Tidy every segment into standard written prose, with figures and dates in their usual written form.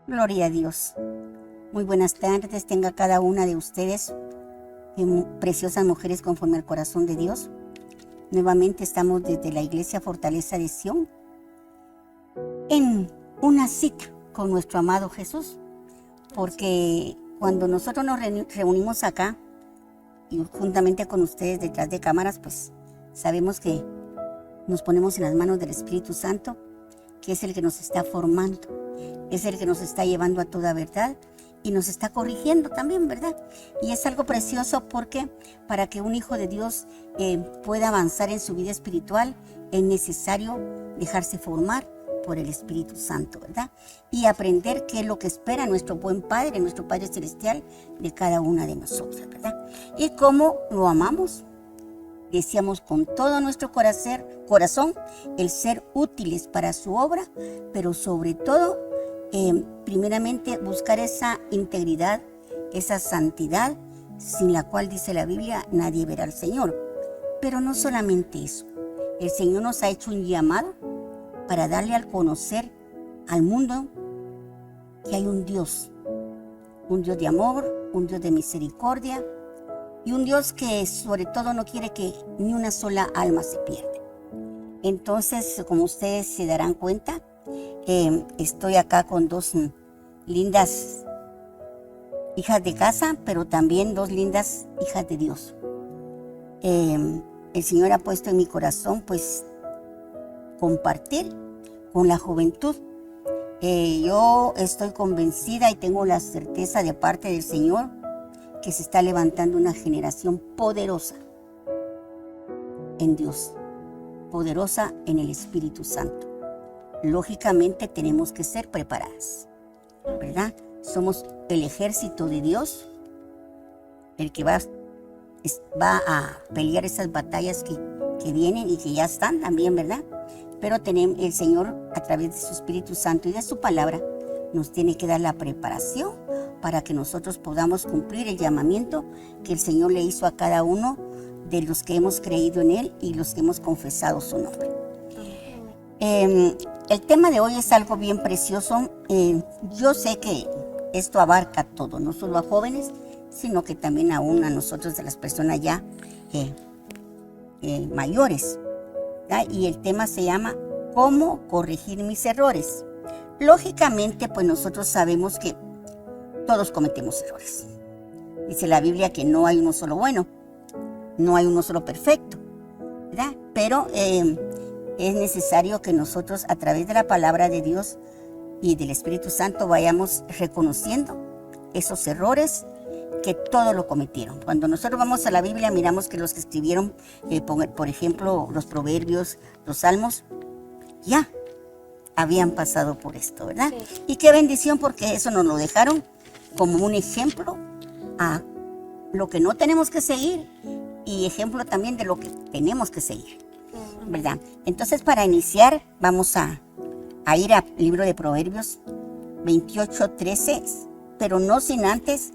Gloria a Dios. Muy buenas tardes tenga cada una de ustedes, preciosas mujeres conforme al corazón de Dios. Nuevamente estamos desde la Iglesia Fortaleza de Sion en una cita con nuestro amado Jesús, porque cuando nosotros nos reunimos acá y juntamente con ustedes detrás de cámaras, pues sabemos que nos ponemos en las manos del Espíritu Santo, que es el que nos está formando, es el que nos está llevando a toda verdad y nos está corrigiendo también, ¿verdad? Y es algo precioso porque para que un hijo de Dios pueda avanzar en su vida espiritual es necesario dejarse formar por el Espíritu Santo, ¿verdad? Y aprender qué es lo que espera nuestro buen Padre, nuestro Padre Celestial, de cada una de nosotras, ¿verdad? Y cómo lo amamos. Deseamos con todo nuestro corazón el ser útiles para su obra, pero sobre todo, primeramente, buscar esa integridad, esa santidad, sin la cual, dice la Biblia, nadie verá al Señor. Pero no solamente eso, el Señor nos ha hecho un llamado para darle al conocer al mundo que hay un Dios de amor, un Dios de misericordia, y un Dios que sobre todo no quiere que ni una sola alma se pierda. Entonces, como ustedes se darán cuenta, estoy acá con dos lindas hijas de casa, pero también dos lindas hijas de Dios. El Señor ha puesto en mi corazón, pues, compartir con la juventud. Yo estoy convencida y tengo la certeza de parte del Señor que se está levantando una generación poderosa en Dios, poderosa en el Espíritu Santo. Lógicamente tenemos que ser preparadas, ¿verdad? Somos el ejército de Dios, el que va a pelear esas batallas que vienen y que ya están también, ¿verdad? Pero el Señor, a través de su Espíritu Santo y de su palabra, nos tiene que dar la preparación para que nosotros podamos cumplir el llamamiento que el Señor le hizo a cada uno de los que hemos creído en Él y los que hemos confesado su nombre. El tema de hoy es algo bien precioso. Yo sé que esto abarca todo, no solo a jóvenes, sino que también aún a nosotros, de las personas ya mayores, ¿verdad? Y el tema se llama ¿Cómo corregir mis errores? Lógicamente, pues nosotros sabemos que todos cometemos errores. Dice la Biblia que no hay uno solo bueno, no hay uno solo perfecto, ¿verdad? Pero es necesario que nosotros, a través de la palabra de Dios y del Espíritu Santo, vayamos reconociendo esos errores que todos lo cometieron. Cuando nosotros vamos a la Biblia, miramos que los que escribieron, por ejemplo, los proverbios, los salmos, ya habían pasado por esto, ¿verdad? Sí. Y qué bendición, porque eso nos lo dejaron como un ejemplo a lo que no tenemos que seguir y ejemplo también de lo que tenemos que seguir, ¿verdad? Entonces, para iniciar, vamos a ir al libro de Proverbios 28:13, pero no sin antes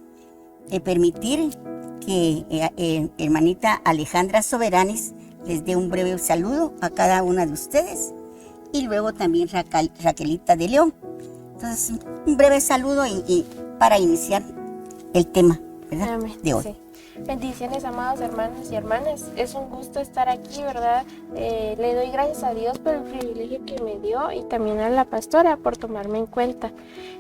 permitir que hermanita Alejandra Soberanis les dé un breve saludo a cada una de ustedes, y luego también Raquelita de León. Entonces, un breve saludo y para iniciar el tema, ¿verdad? Amén. De hoy. Sí. Bendiciones, amados hermanos y hermanas. Es un gusto estar aquí, ¿verdad? Le doy gracias a Dios por el privilegio que me dio y también a la pastora por tomarme en cuenta.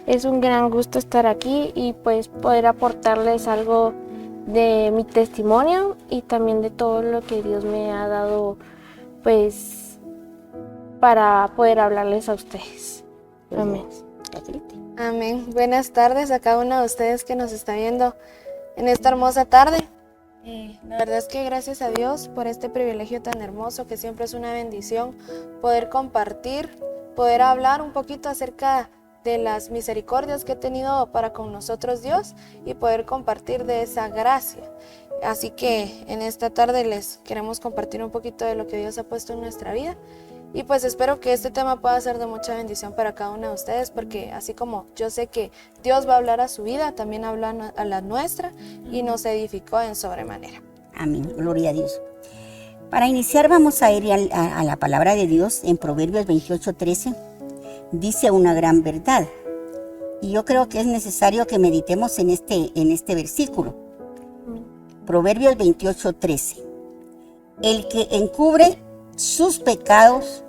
Es un gran gusto estar aquí y pues poder aportarles algo de mi testimonio y también de todo lo que Dios me ha dado, pues, para poder hablarles a ustedes. Amén. Amén. Buenas tardes a cada uno de ustedes que nos está viendo en esta hermosa tarde. La verdad es que gracias a Dios por este privilegio tan hermoso, que siempre es una bendición poder compartir, poder hablar un poquito acerca de las misericordias que ha tenido para con nosotros Dios y poder compartir de esa gracia. Así que en esta tarde les queremos compartir un poquito de lo que Dios ha puesto en nuestra vida. Y pues espero que este tema pueda ser de mucha bendición para cada uno de ustedes, porque así como yo sé que Dios va a hablar a su vida, también habla a la nuestra y nos edificó en sobremanera. Amén, gloria a Dios. Para iniciar vamos a ir a la palabra de Dios en Proverbios 28:13. Dice una gran verdad: Y yo creo que es necesario que meditemos en este versículo. Proverbios 28:13. El que encubre sus pecados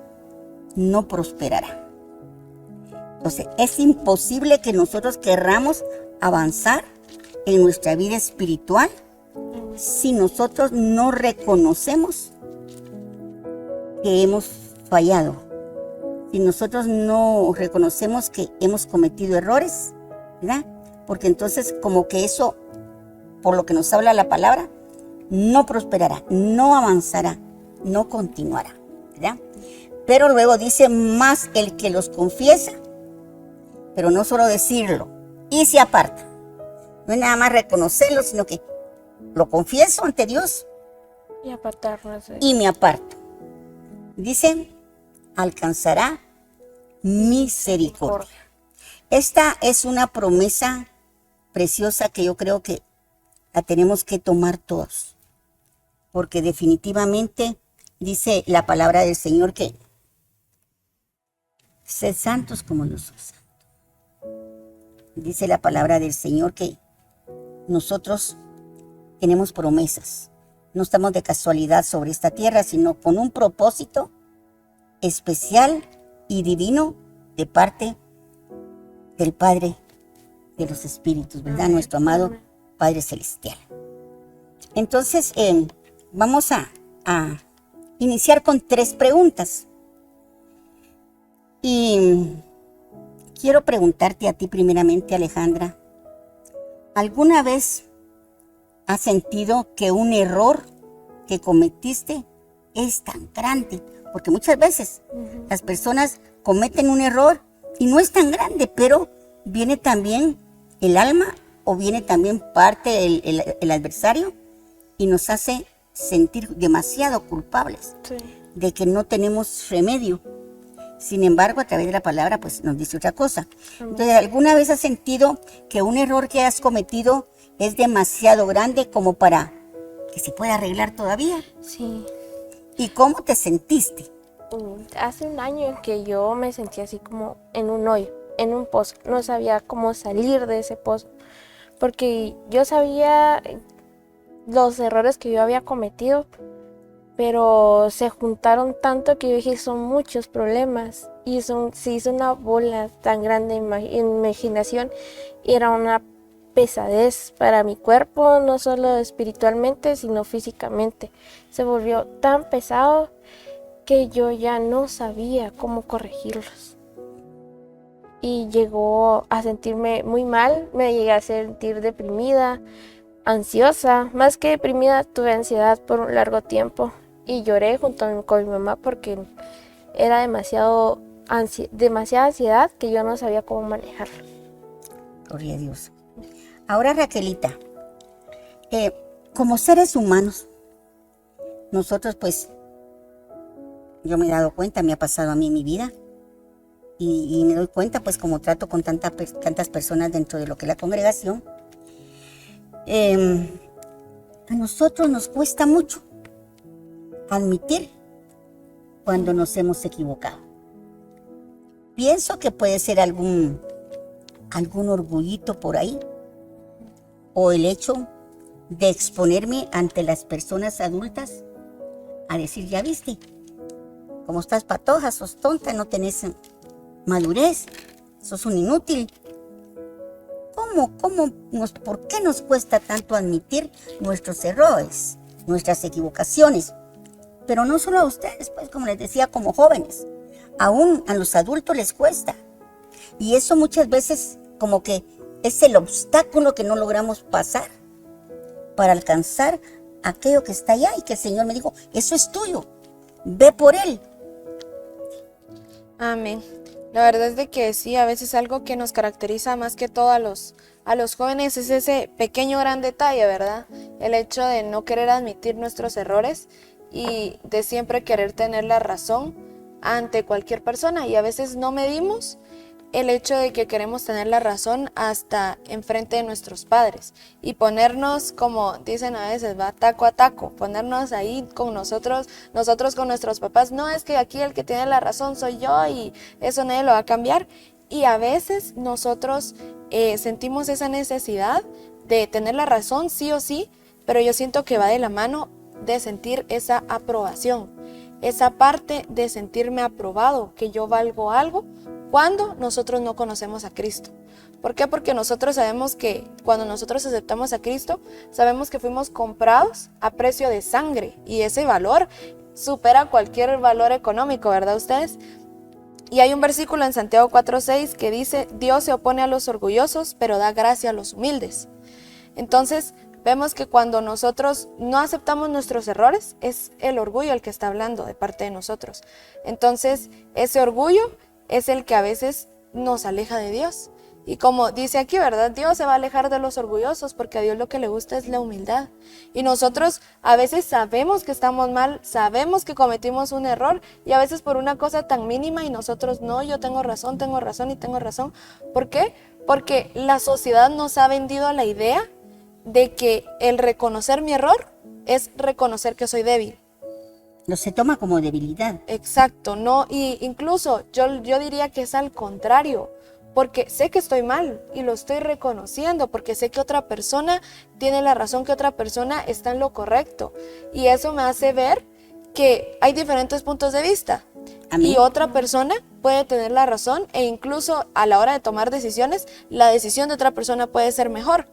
no prosperará. Entonces, es imposible que nosotros querramos avanzar en nuestra vida espiritual si nosotros no reconocemos que hemos fallado, si nosotros no reconocemos que hemos cometido errores, ¿verdad? Porque entonces como que eso, por lo que nos habla la palabra, no prosperará, no avanzará, no continuará, ¿verdad? Pero luego dice, más el que los confiesa, pero no solo decirlo, y se aparta. No es nada más reconocerlo, sino que lo confieso ante Dios Y apartarnos de y me aparto. Dice, alcanzará misericordia. Esta es una promesa preciosa que yo creo que la tenemos que tomar todos. Porque definitivamente dice la palabra del Señor que sed santos como yo soy santo. Dice la palabra del Señor que nosotros tenemos promesas. No estamos de casualidad sobre esta tierra, sino con un propósito especial y divino de parte del Padre de los Espíritus, ¿verdad? Nuestro amado Padre Celestial. Entonces, vamos a iniciar con 3 preguntas. Y quiero preguntarte a ti primeramente, Alejandra, ¿alguna vez has sentido que un error que cometiste es tan grande? Porque muchas veces las personas cometen un error y no es tan grande, pero viene también el alma o viene también parte el adversario y nos hace sentir demasiado culpables de que no tenemos remedio. Sin embargo, a través de la palabra, pues nos dice otra cosa. Entonces, ¿alguna vez has sentido que un error que has cometido es demasiado grande como para que se pueda arreglar todavía? Sí. ¿Y cómo te sentiste? Hace un año en que yo me sentí así como en un hoyo, en un pozo. No sabía cómo salir de ese pozo. Porque yo sabía los errores que yo había cometido, pero se juntaron tanto que yo dije, son muchos problemas. Y se hizo una bola tan grande en mi imaginación. Y era una pesadez para mi cuerpo, no solo espiritualmente, sino físicamente. Se volvió tan pesado que yo ya no sabía cómo corregirlos. Y llegó a sentirme muy mal, me llegué a sentir deprimida, ansiosa. Más que deprimida, tuve ansiedad por un largo tiempo. Y lloré junto con mi mamá porque era demasiada ansiedad que yo no sabía cómo manejarla. Gloria a Dios. Ahora, Raquelita, como seres humanos, nosotros pues, yo me he dado cuenta, me ha pasado a mí en mi vida, y me doy cuenta pues como trato con tantas personas dentro de lo que es la congregación, a nosotros nos cuesta mucho admitir cuando nos hemos equivocado. Pienso que puede ser algún orgullito por ahí, o el hecho de exponerme ante las personas adultas a decir, ya viste, como estás patoja, sos tonta, no tenés madurez, sos un inútil. ¿Por qué nos cuesta tanto admitir nuestros errores, nuestras equivocaciones? Pero no solo a ustedes, pues como les decía, como jóvenes, aún a los adultos les cuesta. Y eso muchas veces como que es el obstáculo que no logramos pasar para alcanzar aquello que está allá y que el Señor me dijo, eso es tuyo, ve por él. Amén. La verdad es de que sí, a veces algo que nos caracteriza más que todo a los jóvenes es ese pequeño gran detalle, ¿verdad? El hecho de no querer admitir nuestros errores y de siempre querer tener la razón ante cualquier persona, y a veces no medimos el hecho de que queremos tener la razón hasta enfrente de nuestros padres y ponernos, como dicen a veces, va taco a taco, ponernos ahí con nosotros con nuestros papás. No, es que aquí el que tiene la razón soy yo y eso nadie lo va a cambiar. Y a veces nosotros sentimos esa necesidad de tener la razón sí o sí, pero yo siento que va de la mano de sentir esa aprobación, esa parte de sentirme aprobado, que yo valgo algo, cuando nosotros no conocemos a Cristo. ¿Por qué? Porque nosotros sabemos que cuando nosotros aceptamos a Cristo, sabemos que fuimos comprados a precio de sangre, y ese valor supera cualquier valor económico, ¿verdad ustedes? Y hay un versículo en Santiago 4:6 que dice: Dios se opone a los orgullosos, pero da gracia a los humildes. Entonces, vemos que cuando nosotros no aceptamos nuestros errores, es el orgullo el que está hablando de parte de nosotros. Entonces, ese orgullo es el que a veces nos aleja de Dios. Y como dice aquí, ¿verdad? Dios se va a alejar de los orgullosos, porque a Dios lo que le gusta es la humildad. Y nosotros a veces sabemos que estamos mal, sabemos que cometimos un error, y a veces por una cosa tan mínima, y nosotros no, yo tengo razón y tengo razón. ¿Por qué? Porque la sociedad nos ha vendido la idea de que el reconocer mi error es reconocer que soy débil. No se toma como debilidad. Exacto, no, y incluso yo diría que es al contrario, porque sé que estoy mal y lo estoy reconociendo, porque sé que otra persona tiene la razón, que otra persona está en lo correcto, y eso me hace ver que hay diferentes puntos de vista. Amén. Y otra persona puede tener la razón, e incluso a la hora de tomar decisiones, la decisión de otra persona puede ser mejor.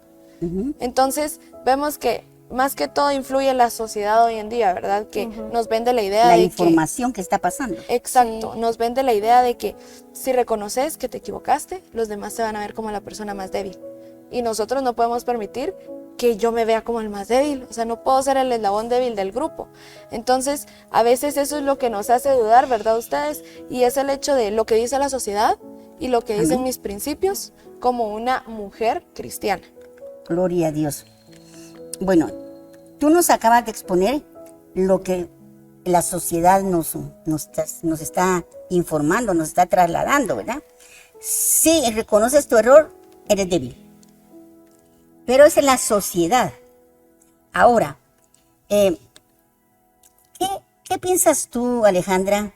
Entonces vemos que más que todo influye la sociedad hoy en día, ¿verdad? Que nos vende la idea La de información que está pasando. Exacto, nos vende la idea de que si reconoces que te equivocaste, los demás te van a ver como la persona más débil. Y nosotros no podemos permitir que yo me vea como el más débil, o sea, no puedo ser el eslabón débil del grupo. Entonces, a veces eso es lo que nos hace dudar, ¿verdad ustedes? Y es el hecho de lo que dice la sociedad y lo que dicen mis principios como una mujer cristiana. Gloria a Dios. Bueno, tú nos acabas de exponer lo que la sociedad nos está informando, nos está trasladando, ¿verdad? Si reconoces tu error, eres débil. Pero es en la sociedad. Ahora, ¿qué piensas tú, Alejandra,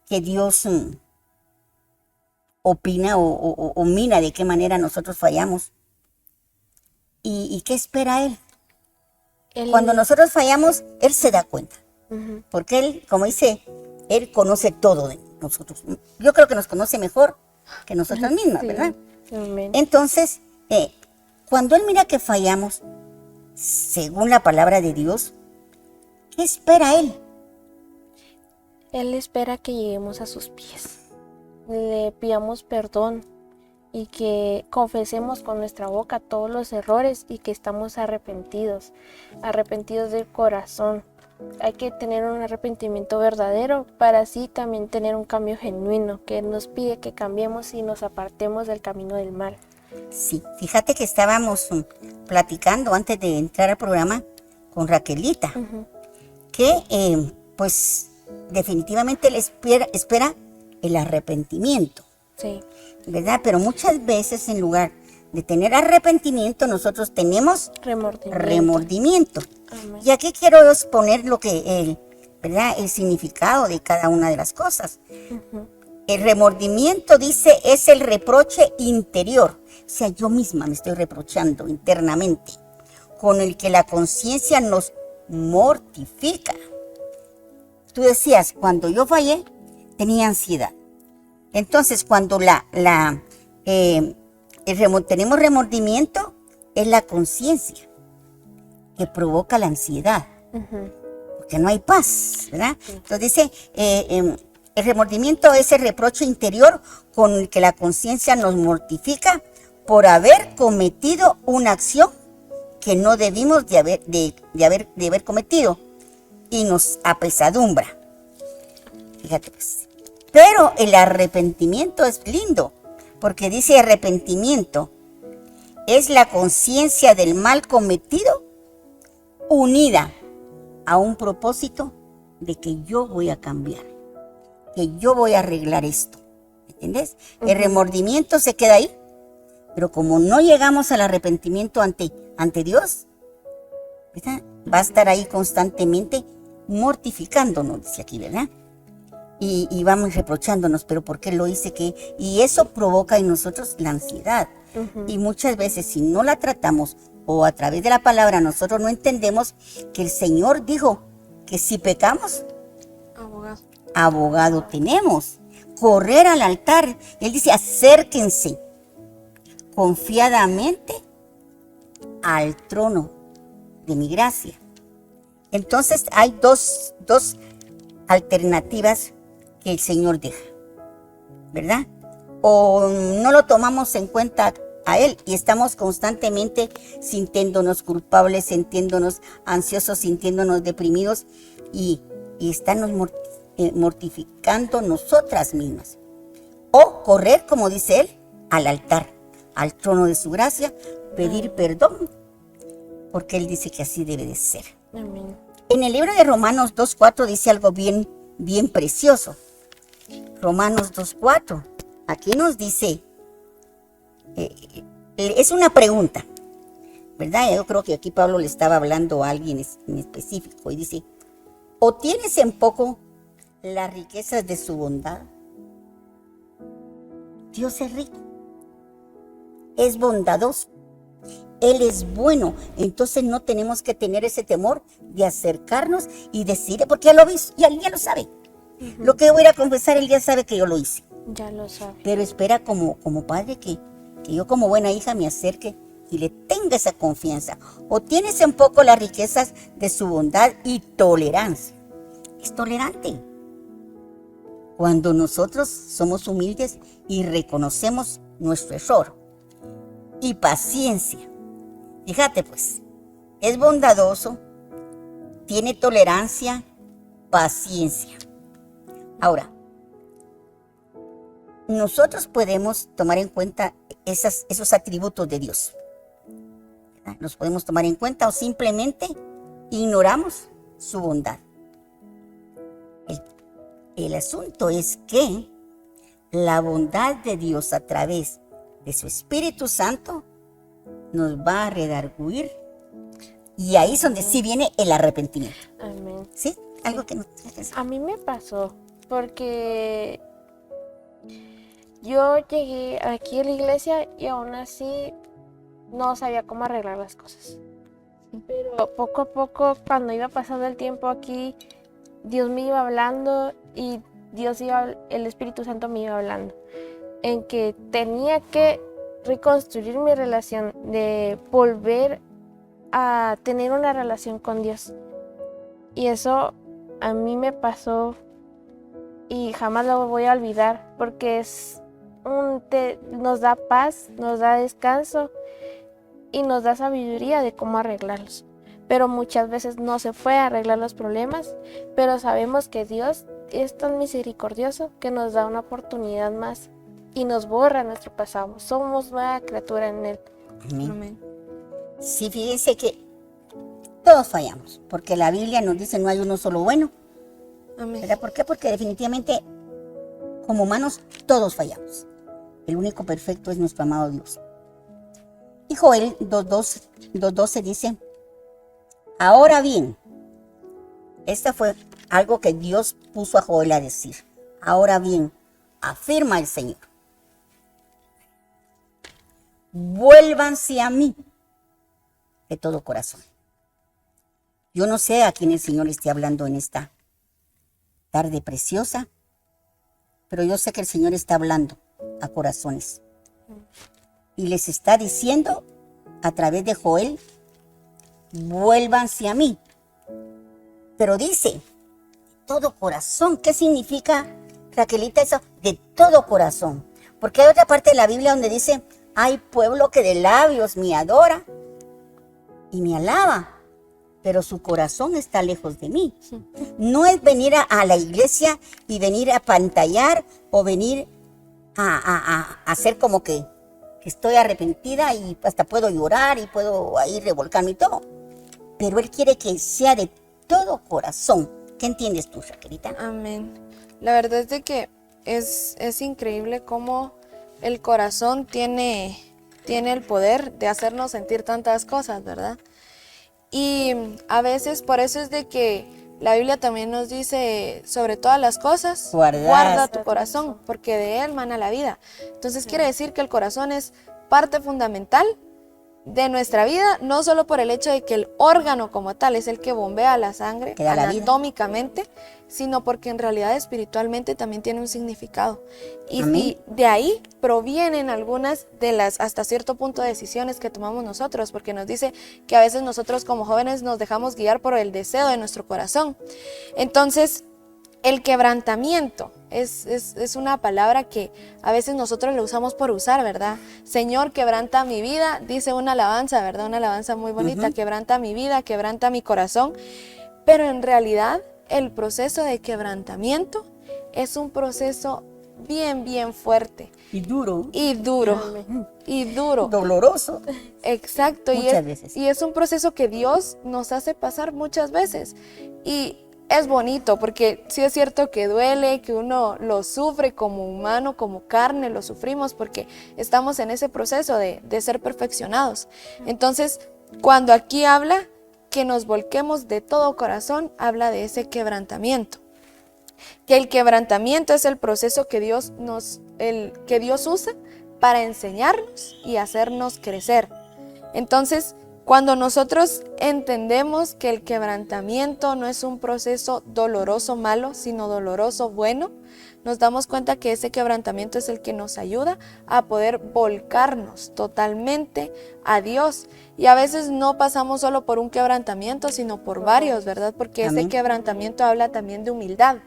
que Dios opina o mira de qué manera nosotros fallamos? ¿Y qué espera Él? Cuando nosotros fallamos, Él se da cuenta. Porque Él, como dice, Él conoce todo de nosotros. Yo creo que nos conoce mejor que nosotras mismas, ¿verdad? Amén. Entonces, cuando Él mira que fallamos, según la palabra de Dios, ¿qué espera Él? Él espera que lleguemos a sus pies, le pidamos perdón y que confesemos con nuestra boca todos los errores y que estamos arrepentidos del corazón. Hay que tener un arrepentimiento verdadero para así también tener un cambio genuino, que Él nos pide que cambiemos y nos apartemos del camino del mal. Sí, fíjate que estábamos platicando antes de entrar al programa con Raquelita, que pues definitivamente Él espera el arrepentimiento. Sí. ¿Verdad? Pero muchas veces en lugar de tener arrepentimiento, nosotros tenemos remordimiento. Y aquí quiero exponer lo que ¿verdad? El significado de cada una de las cosas. El remordimiento, dice, es el reproche interior. O sea, yo misma me estoy reprochando internamente, con el que la conciencia nos mortifica. Tú decías, cuando yo fallé, tenía ansiedad. Entonces, cuando tenemos remordimiento, es la conciencia que provoca la ansiedad, porque no hay paz, ¿verdad? Entonces dice, el remordimiento es el reproche interior con el que la conciencia nos mortifica por haber cometido una acción que no debimos de haber cometido, y nos apesadumbra. Fíjate pues. Pero el arrepentimiento es lindo, porque dice arrepentimiento es la conciencia del mal cometido unida a un propósito de que yo voy a cambiar, que yo voy a arreglar esto. ¿Entiendes? El remordimiento se queda ahí, pero como no llegamos al arrepentimiento ante Dios, ¿verdad? Va a estar ahí constantemente mortificándonos, dice aquí, ¿verdad? y vamos reprochándonos, pero ¿por qué lo hice? Y eso provoca en nosotros la ansiedad. Y muchas veces si no la tratamos o a través de la palabra nosotros no entendemos que el Señor dijo que si pecamos, abogado tenemos. Correr al altar. Él dice, acérquense confiadamente al trono de mi gracia. Entonces hay dos alternativas que el Señor deja, ¿verdad? O no lo tomamos en cuenta a Él y estamos constantemente sintiéndonos culpables, sintiéndonos ansiosos, sintiéndonos deprimidos y estamos mortificando nosotras mismas. O correr, como dice Él, al altar, al trono de su gracia, pedir perdón, porque Él dice que así debe de ser. Amén. En el libro de Romanos 2:4 dice algo bien precioso. Romanos 2:4. Aquí nos dice, es una pregunta, ¿verdad? Yo creo que aquí Pablo le estaba hablando a alguien en específico y dice, ¿o tienes en poco las riquezas de su bondad? Dios es rico, es bondadoso, Él es bueno, entonces no tenemos que tener ese temor de acercarnos y decirle, porque ya lo vi, ya lo sabe. Lo que yo voy a confesar, Él ya sabe que yo lo hice. Ya lo sabe. Pero espera como padre que yo como buena hija me acerque y le tenga esa confianza. O tienes en poco las riquezas de su bondad y tolerancia. Es tolerante. Cuando nosotros somos humildes y reconocemos nuestro error. Y paciencia. Fíjate pues, es bondadoso, tiene tolerancia, paciencia. Ahora, nosotros podemos tomar en cuenta esos atributos de Dios. Los podemos tomar en cuenta o simplemente ignoramos su bondad. El asunto es que la bondad de Dios a través de su Espíritu Santo nos va a redarguir y ahí es donde sí viene el arrepentimiento. Amén. ¿Sí? Algo que no. A mí me pasó porque yo llegué aquí a la iglesia y aún así no sabía cómo arreglar las cosas. Pero poco a poco, cuando iba pasando el tiempo aquí, Dios me iba hablando y el Espíritu Santo me iba hablando en que tenía que reconstruir mi relación, de volver a tener una relación con Dios. Y eso a mí me pasó y jamás lo voy a olvidar porque nos da paz, nos da descanso y nos da sabiduría de cómo arreglarlos. Pero muchas veces no se puede arreglar los problemas, pero sabemos que Dios es tan misericordioso que nos da una oportunidad más y nos borra nuestro pasado. Somos nueva criatura en Él. Amén. Amén. Sí, fíjense que todos fallamos, porque la Biblia nos dice no hay uno solo bueno. Amén. ¿Verdad? ¿Por qué? Porque definitivamente como humanos todos fallamos. El único perfecto es nuestro amado Dios. Y Joel 2:12 dice, ahora bien, esta fue algo que Dios puso a Joel a decir. Ahora bien, afirma el Señor, vuélvanse a mí de todo corazón. Yo no sé a quién el Señor esté hablando en esta tarde preciosa, pero yo sé que el Señor está hablando a corazones y les está diciendo a través de Joel, vuélvanse a mí. Pero dice, todo corazón. ¿Qué significa, Raquelita, eso? De todo corazón. Porque hay otra parte de la Biblia donde dice, hay pueblo que de labios me adora y me alaba, pero su corazón está lejos de mí. No es venir a la iglesia y venir a pantallar o venir a hacer como que estoy arrepentida y hasta puedo llorar y puedo ahí revolcarme y todo. Pero Él quiere que sea de todo corazón. ¿Qué entiendes tú, Raquelita? Amén. La verdad es de que es increíble cómo el corazón tiene el poder de hacernos sentir tantas cosas, ¿verdad? Y a veces por eso es de que La Biblia también nos dice, sobre todas las cosas, Guardad guarda tu corazón, porque de él mana la vida. Entonces quiere decir que el corazón es parte fundamental de nuestra vida, no solo por el hecho de que el órgano como tal es el que bombea la sangre Que da la vida. anatómicamente, sino porque en realidad espiritualmente también tiene un significado. Y Amén. si de ahí provienen algunas de las hasta cierto punto decisiones que tomamos nosotros, porque nos dice que a veces nosotros como jóvenes nos dejamos guiar por el deseo de nuestro corazón. Entonces, el quebrantamiento es una palabra que a veces nosotros la usamos por usar, ¿verdad? Señor, quebranta mi vida, dice una alabanza, ¿verdad? Una alabanza muy bonita, quebranta mi vida, quebranta mi corazón. Pero en realidad el proceso de quebrantamiento es un proceso bien fuerte. Y duro. Y duro. Y duro. Doloroso. Exacto. Muchas veces. Y es un proceso que Dios nos hace pasar muchas veces. Y es bonito porque sí es cierto que duele, que uno lo sufre como humano, como carne, lo sufrimos porque estamos en ese proceso de ser perfeccionados. Entonces, cuando aquí habla que nos volquemos de todo corazón, habla de ese quebrantamiento. Que el quebrantamiento es el proceso que Dios usa para enseñarnos y hacernos crecer. Entonces, cuando nosotros entendemos que el quebrantamiento no es un proceso doloroso malo, sino doloroso bueno, nos damos cuenta que ese quebrantamiento es el que nos ayuda a poder volcarnos totalmente a Dios. Y a veces no pasamos solo por un quebrantamiento, sino por varios, ¿verdad? Porque Amén. ese quebrantamiento habla también de humildad,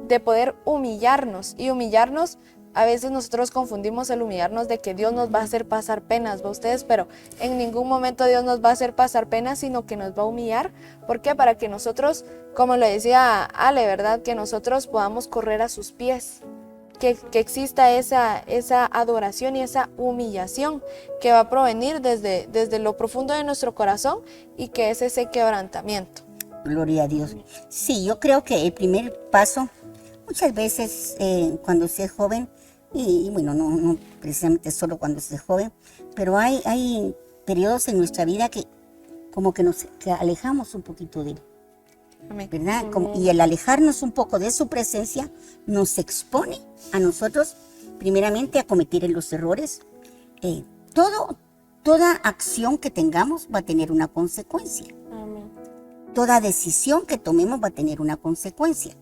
de poder humillarnos. Y humillarnos, a veces nosotros confundimos el humillarnos de que Dios nos va a hacer pasar penas, ¿va ustedes? Pero en ningún momento Dios nos va a hacer pasar penas, sino que nos va a humillar. ¿Por qué? Para que nosotros, como lo decía Ale, ¿verdad? Que nosotros podamos correr a sus pies. Que exista esa adoración y esa humillación que va a provenir desde lo profundo de nuestro corazón y que es ese quebrantamiento. Gloria a Dios. Sí, yo creo que el primer paso, muchas veces cuando se es joven, y bueno, no precisamente solo cuando se es joven, pero hay periodos en nuestra vida que como que nos alejamos un poquito de él, ¿verdad? Y el alejarnos un poco de su presencia nos expone a nosotros, primeramente, a cometer los errores. Toda acción que tengamos va a tener una consecuencia. Amén. Toda decisión que tomemos va a tener una consecuencia.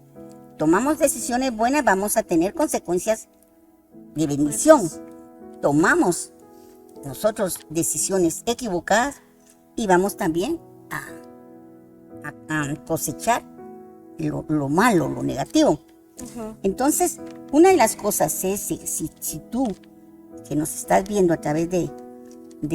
Tomamos decisiones buenas, vamos a tener consecuencias de bendición. Tomamos nosotros decisiones equivocadas y vamos también a cosechar lo malo, lo negativo. Entonces, una de las cosas es, si tú, que nos estás viendo a través de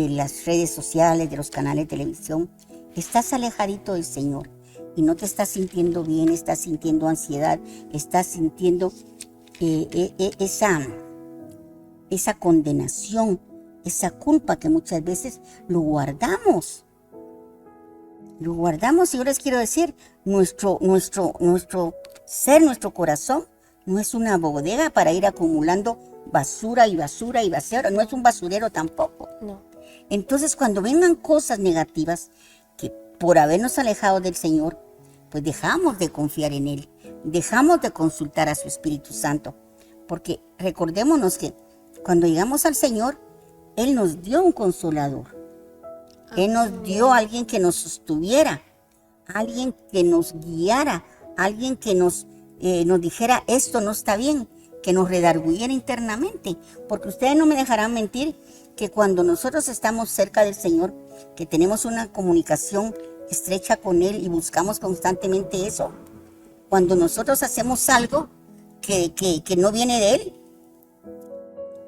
las redes sociales, de los canales de televisión, estás alejadito del Señor y no te estás sintiendo bien, estás sintiendo ansiedad, estás sintiendo esa condenación, esa culpa que muchas veces lo guardamos. Lo guardamos, y yo les quiero decir, nuestro ser, nuestro corazón, no es una bodega para ir acumulando basura y basura y basura, no es un basurero tampoco. No. Entonces, cuando vengan cosas negativas, que por habernos alejado del Señor, pues dejamos de confiar en Él, dejamos de consultar a su Espíritu Santo, porque recordémonos que cuando llegamos al Señor, Él nos dio un consolador, Él nos dio a alguien que nos sostuviera, alguien que nos guiara, alguien que nos dijera esto no está bien, que nos redarguyera internamente, porque ustedes no me dejarán mentir que cuando nosotros estamos cerca del Señor, que tenemos una comunicación estrecha con Él y buscamos constantemente eso, cuando nosotros hacemos algo que no viene de Él,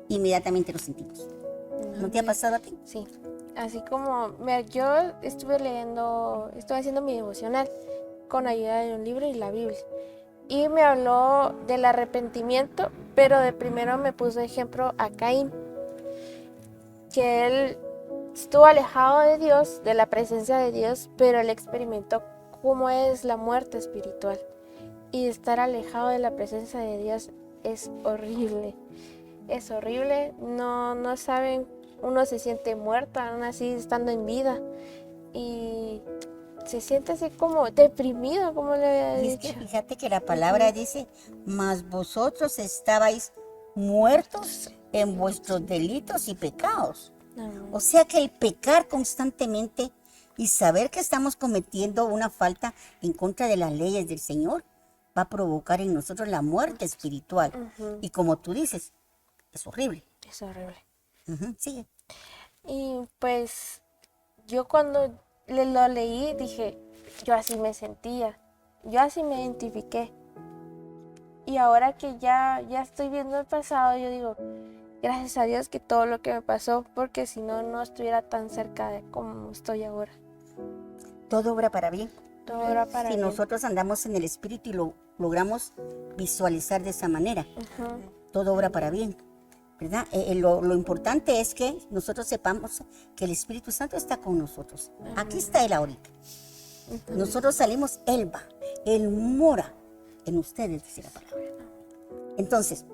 inmediatamente lo sentimos. ¿No te ha pasado a ti? Sí, así como yo estuve haciendo mi devocional con ayuda de un libro y la Biblia. Y me habló del arrepentimiento, pero de primero me puso ejemplo a Caín, que él estuvo alejado de Dios, de la presencia de Dios, pero él experimentó cómo es la muerte espiritual. Y estar alejado de la presencia de Dios es horrible. Es horrible, no saben, uno se siente muerto, aún así estando en vida. Y se siente así como deprimido, como le había Y es que dicho. fíjate que la palabra dice, mas vosotros estabais muertos en vuestros delitos y pecados. Amén. O sea que el pecar constantemente y saber que estamos cometiendo una falta en contra de las leyes del Señor va a provocar en nosotros la muerte espiritual. Ujú. Y como tú dices, es horrible. Es horrible. Sigue. Y pues yo cuando lo leí dije, yo así me sentía, yo así me identifiqué. Y ahora que ya estoy viendo el pasado, yo digo, gracias a Dios que todo lo que me pasó, porque si no, no estuviera tan cerca de como estoy ahora. Todo obra para bien. Todo era para Si bien. nosotros andamos en el Espíritu y lo logramos visualizar de esa manera, Ujú. todo obra para bien, ¿verdad? Lo importante es que nosotros sepamos que el Espíritu Santo está con nosotros. Aquí está Él ahorita. Nosotros salimos, Él va, Él mora en ustedes, dice la palabra. Entonces,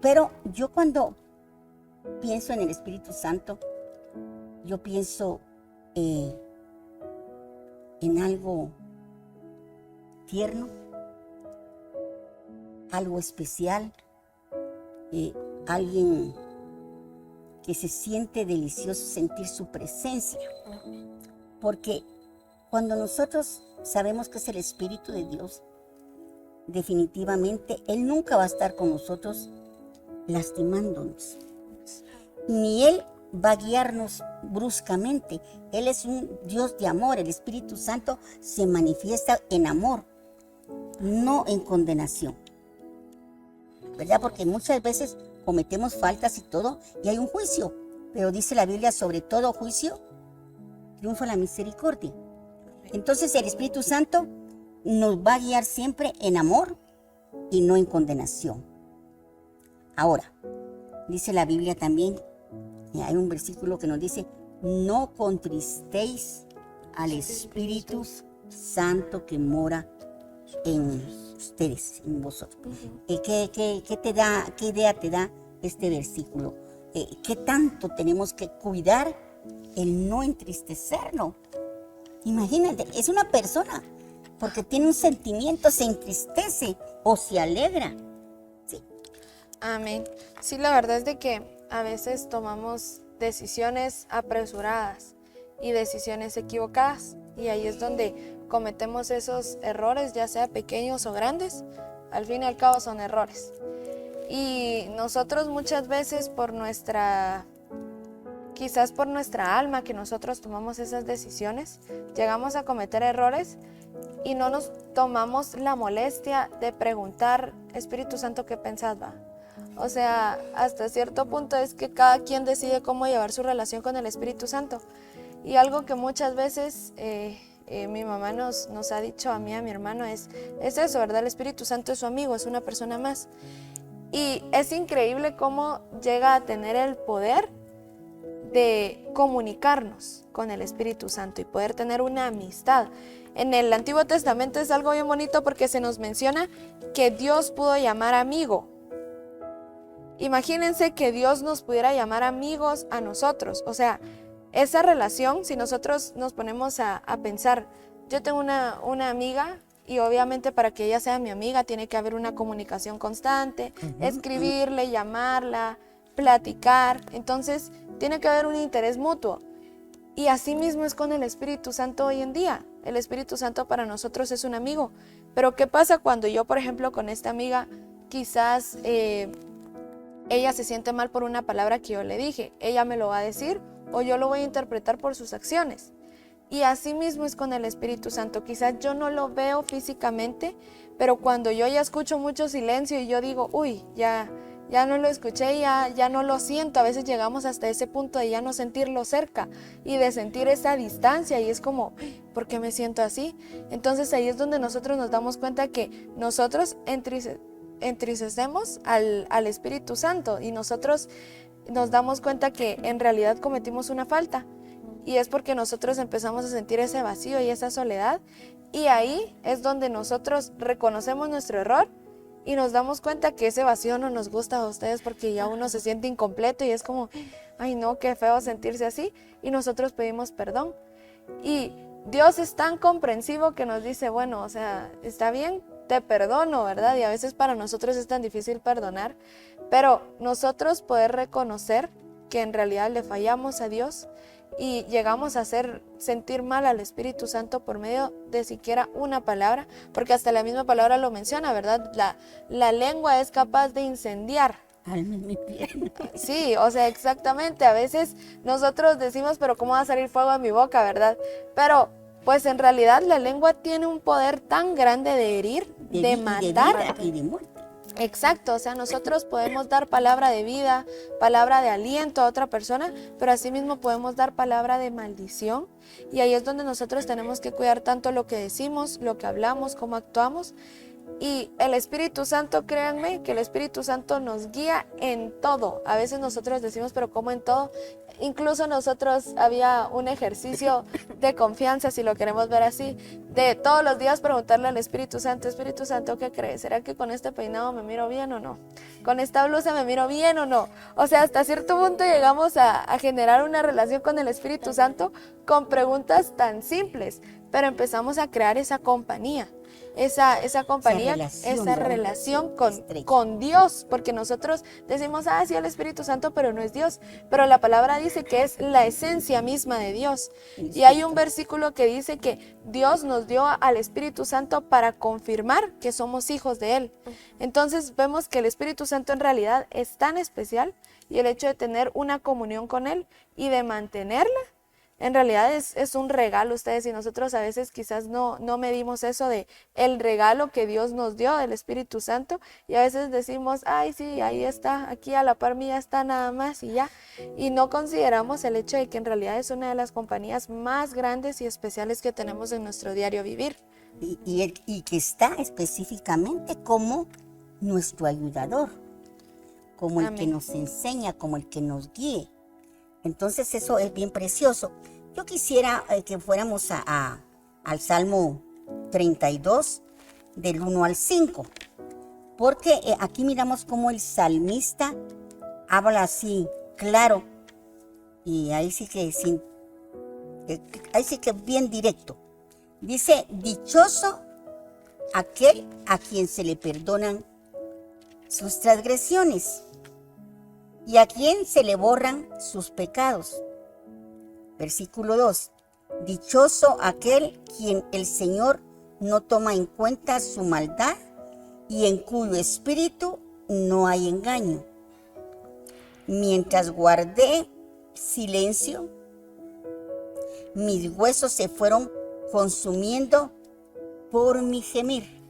pero yo cuando pienso en el Espíritu Santo, yo pienso en algo tierno, algo especial, alguien que se siente delicioso sentir su presencia. Porque cuando nosotros sabemos que es el Espíritu de Dios, definitivamente Él nunca va a estar con nosotros lastimándonos. Ni Él va a guiarnos bruscamente. Él es un Dios de amor. El Espíritu Santo se manifiesta en amor, no en condenación. ¿Verdad? Porque muchas veces cometemos faltas y todo, y hay un juicio. Pero dice la Biblia, sobre todo juicio, triunfa la misericordia. Entonces el Espíritu Santo nos va a guiar siempre en amor y no en condenación. Ahora, dice la Biblia también, hay un versículo que nos dice, no contristéis al Espíritu Santo que mora en ustedes, en vosotros. ¿Qué idea te da este versículo? ¿Qué tanto tenemos que cuidar el no entristecerlo? Imagínate, es una persona, porque tiene un sentimiento, se entristece o se alegra. ¿Sí? Amén. Sí, la verdad es de que a veces tomamos decisiones apresuradas y decisiones equivocadas, y ahí es donde cometemos esos errores, ya sea pequeños o grandes. Al fin y al cabo son errores. Y nosotros muchas veces quizás por nuestra alma que nosotros tomamos esas decisiones, llegamos a cometer errores y no nos tomamos la molestia de preguntar, Espíritu Santo, ¿qué pensás, va? O sea, hasta cierto punto es que cada quien decide cómo llevar su relación con el Espíritu Santo. Y algo que muchas veces mi mamá nos ha dicho a mí y a mi hermano es eso, ¿verdad? El Espíritu Santo es su amigo, es una persona más. Y es increíble cómo llega a tener el poder de comunicarnos con el Espíritu Santo y poder tener una amistad. En el Antiguo Testamento es algo bien bonito porque se nos menciona que Dios pudo llamar amigo. Imagínense que Dios nos pudiera llamar amigos a nosotros. O sea, esa relación, si nosotros nos ponemos a pensar, yo tengo una amiga y obviamente para que ella sea mi amiga tiene que haber una comunicación constante, escribirle, llamarla, platicar. Entonces, tiene que haber un interés mutuo. Y así mismo es con el Espíritu Santo hoy en día. El Espíritu Santo para nosotros es un amigo. Pero ¿qué pasa cuando yo, por ejemplo, con esta amiga, quizás ella se siente mal por una palabra que yo le dije? Ella me lo va a decir o yo lo voy a interpretar por sus acciones. Y así mismo es con el Espíritu Santo. Quizás yo no lo veo físicamente, pero cuando yo ya escucho mucho silencio y yo digo, uy, ya no lo escuché, ya no lo siento. A veces llegamos hasta ese punto de ya no sentirlo cerca y de sentir esa distancia, y es como, ¿por qué me siento así? Entonces ahí es donde nosotros nos damos cuenta que nosotros entristecemos al Espíritu Santo, y nosotros nos damos cuenta que en realidad cometimos una falta, y es porque nosotros empezamos a sentir ese vacío y esa soledad, y ahí es donde nosotros reconocemos nuestro error y nos damos cuenta que ese vacío no nos gusta a ustedes, porque ya uno se siente incompleto y es como, ay no, qué feo sentirse así, y nosotros pedimos perdón. Y Dios es tan comprensivo que nos dice, bueno, o sea, está bien, te perdono, ¿verdad? Y a veces para nosotros es tan difícil perdonar, pero nosotros poder reconocer que en realidad le fallamos a Dios y llegamos a hacer sentir mal al Espíritu Santo por medio de siquiera una palabra, porque hasta la misma palabra lo menciona, ¿verdad? La lengua es capaz de incendiar. Alma en mi pierna. Sí, o sea, exactamente. A veces nosotros decimos, pero ¿cómo va a salir fuego de mi boca, verdad? Pero, pues en realidad la lengua tiene un poder tan grande de herir, de matar. De vida y de muerte. Exacto, o sea, nosotros podemos dar palabra de vida, palabra de aliento a otra persona, pero asimismo podemos dar palabra de maldición. Y ahí es donde nosotros tenemos que cuidar tanto lo que decimos, lo que hablamos, cómo actuamos. Y el Espíritu Santo, créanme, que el Espíritu Santo nos guía en todo. A veces nosotros decimos, pero ¿cómo en todo? Incluso nosotros había un ejercicio de confianza, si lo queremos ver así, de todos los días preguntarle al Espíritu Santo, ¿qué crees? ¿Será que con este peinado me miro bien o no? ¿Con esta blusa me miro bien o no? O sea, hasta cierto punto llegamos a generar una relación con el Espíritu Santo con preguntas tan simples, pero empezamos a crear esa compañía. Esa compañía, esa relación con Dios, porque nosotros decimos, sí, el Espíritu Santo, pero no es Dios, pero la palabra dice que es la esencia misma de Dios, y hay un versículo que dice que Dios nos dio al Espíritu Santo para confirmar que somos hijos de Él. Entonces vemos que el Espíritu Santo en realidad es tan especial, y el hecho de tener una comunión con Él y de mantenerla, en realidad es un regalo, ustedes, y nosotros a veces quizás no medimos eso de el regalo que Dios nos dio del Espíritu Santo, y a veces decimos, ay sí, ahí está, aquí a la par mía está nada más y ya, y no consideramos el hecho de que en realidad es una de las compañías más grandes y especiales que tenemos en nuestro diario vivir. Y que está específicamente como nuestro ayudador, como el que nos enseña, como el que nos guíe. Entonces eso es bien precioso. Yo quisiera que fuéramos al Salmo 32, del 1 al 5, porque aquí miramos cómo el salmista habla así, claro, y ahí sí que bien directo. Dice, dichoso aquel a quien se le perdonan sus transgresiones y a quien se le borran sus pecados. Versículo 2. Dichoso aquel quien el Señor no toma en cuenta su maldad y en cuyo espíritu no hay engaño. Mientras guardé silencio, mis huesos se fueron consumiendo por mi gemir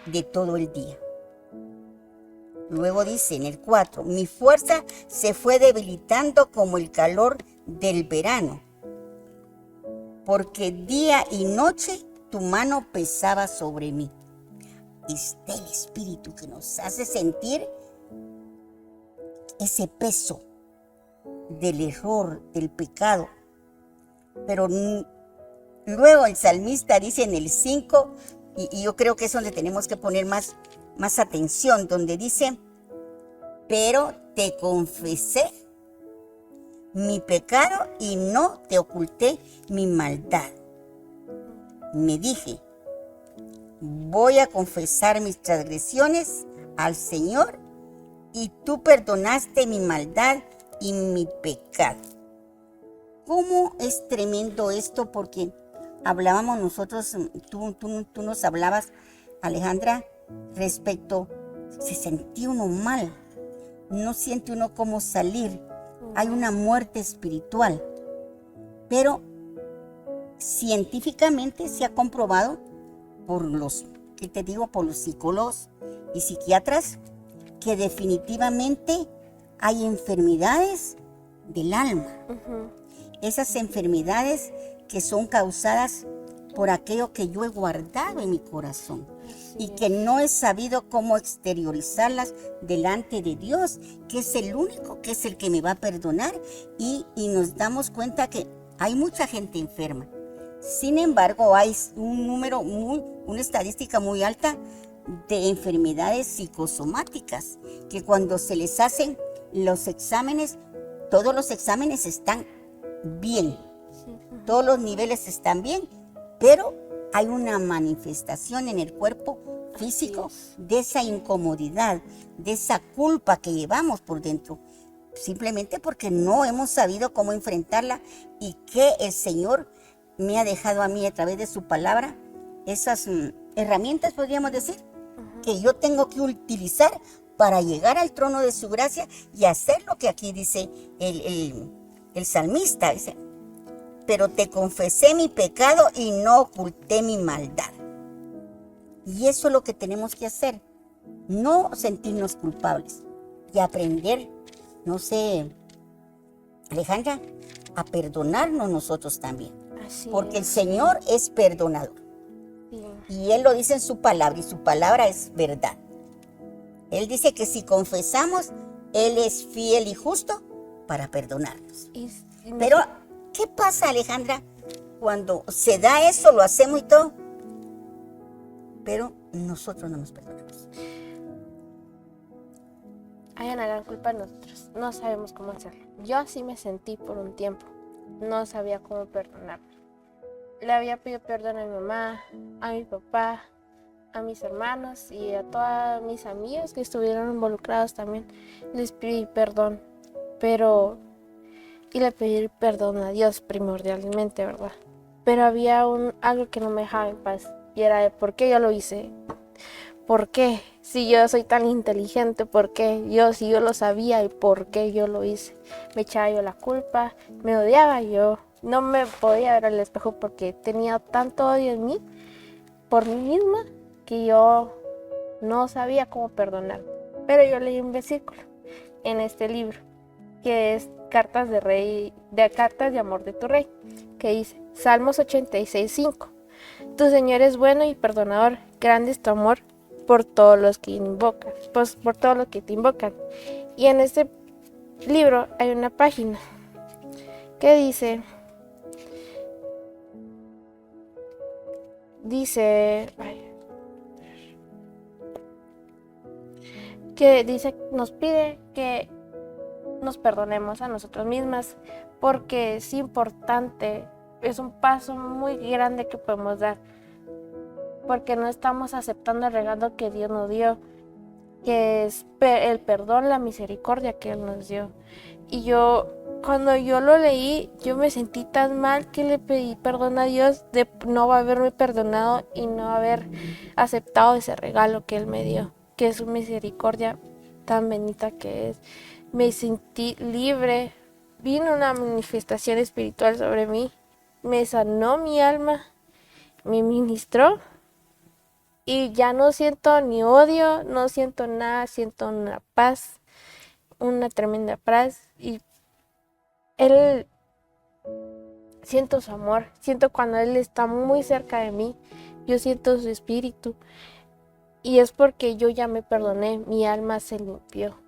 de todo el día. Luego dice en el 4, mi fuerza se fue debilitando como el calor del verano, porque día y noche tu mano pesaba sobre mí. Este es el Espíritu que nos hace sentir ese peso del error, del pecado. Pero luego el salmista dice en el 5, y yo creo que es donde tenemos que poner más atención, donde dice, pero te confesé mi pecado y no te oculté mi maldad. Me dije, voy a confesar mis transgresiones al Señor y tú perdonaste mi maldad y mi pecado. ¿Cómo es tremendo esto? Porque hablábamos nosotros, tú nos hablabas, Alejandra, respecto, se sentía uno mal, no siente uno cómo salir, hay una muerte espiritual, pero científicamente se ha comprobado por los psicólogos y psiquiatras que definitivamente hay enfermedades del alma. Esas enfermedades que son causadas por aquello que yo he guardado en mi corazón y que no he sabido cómo exteriorizarlas delante de Dios, que es el único, que es el que me va a perdonar, y nos damos cuenta que hay mucha gente enferma. Sin embargo, hay una estadística muy alta de enfermedades psicosomáticas, que cuando se les hacen los exámenes, todos los exámenes están bien, todos los niveles están bien, pero hay una manifestación en el cuerpo físico de esa incomodidad, de esa culpa que llevamos por dentro, simplemente porque no hemos sabido cómo enfrentarla y que el Señor me ha dejado a mí a través de su palabra esas herramientas, podríamos decir, que yo tengo que utilizar para llegar al trono de su gracia y hacer lo que aquí dice el salmista, dice, pero te confesé mi pecado y no oculté mi maldad. Y eso es lo que tenemos que hacer, no sentirnos culpables y aprender, no sé, Alejandra, a perdonarnos nosotros también. Así Porque el es. Señor es perdonador. Sí. Y Él lo dice en su palabra, y su palabra es verdad. Él dice que si confesamos, Él es fiel y justo para perdonarnos. Pero, ¿qué pasa, Alejandra? Cuando se da eso, lo hacemos y todo, pero nosotros no nos perdonamos. Hay una gran culpa en nosotros. No sabemos cómo hacerlo. Yo así me sentí por un tiempo. No sabía cómo perdonarme. Le había pedido perdón a mi mamá, a mi papá, a mis hermanos y a todos mis amigos que estuvieron involucrados también. Les pedí perdón. Y le pedí perdón a Dios primordialmente, ¿verdad? Pero había algo que no me dejaba en paz. Y era de por qué yo lo hice. ¿Por qué? Si yo soy tan inteligente, ¿por qué? Si yo lo sabía y por qué yo lo hice. Me echaba yo la culpa, me odiaba yo. No me podía ver al espejo porque tenía tanto odio en mí, por mí misma, que yo no sabía cómo perdonarme. Pero yo leí un versículo en este libro, que es Cartas de Amor de tu Rey, que dice, Salmos 86:5. Tu Señor es bueno y perdonador, grande es tu amor por todos los que invocan, pues por todos los que te invocan. Y en este libro hay una página que dice nos pide que nos perdonemos a nosotros mismas, porque es importante, es un paso muy grande que podemos dar, porque no estamos aceptando el regalo que Dios nos dio, que es el perdón, la misericordia que Él nos dio. Y cuando yo lo leí, yo me sentí tan mal que le pedí perdón a Dios de no haberme perdonado y no haber aceptado ese regalo que Él me dio, que es su misericordia tan bendita que es. Me sentí libre, vino una manifestación espiritual sobre mí, me sanó mi alma, me ministró y ya no siento ni odio, no siento nada, siento una paz, una tremenda paz y Él, siento su amor, siento cuando Él está muy cerca de mí, yo siento su espíritu y es porque yo ya me perdoné, mi alma se limpió.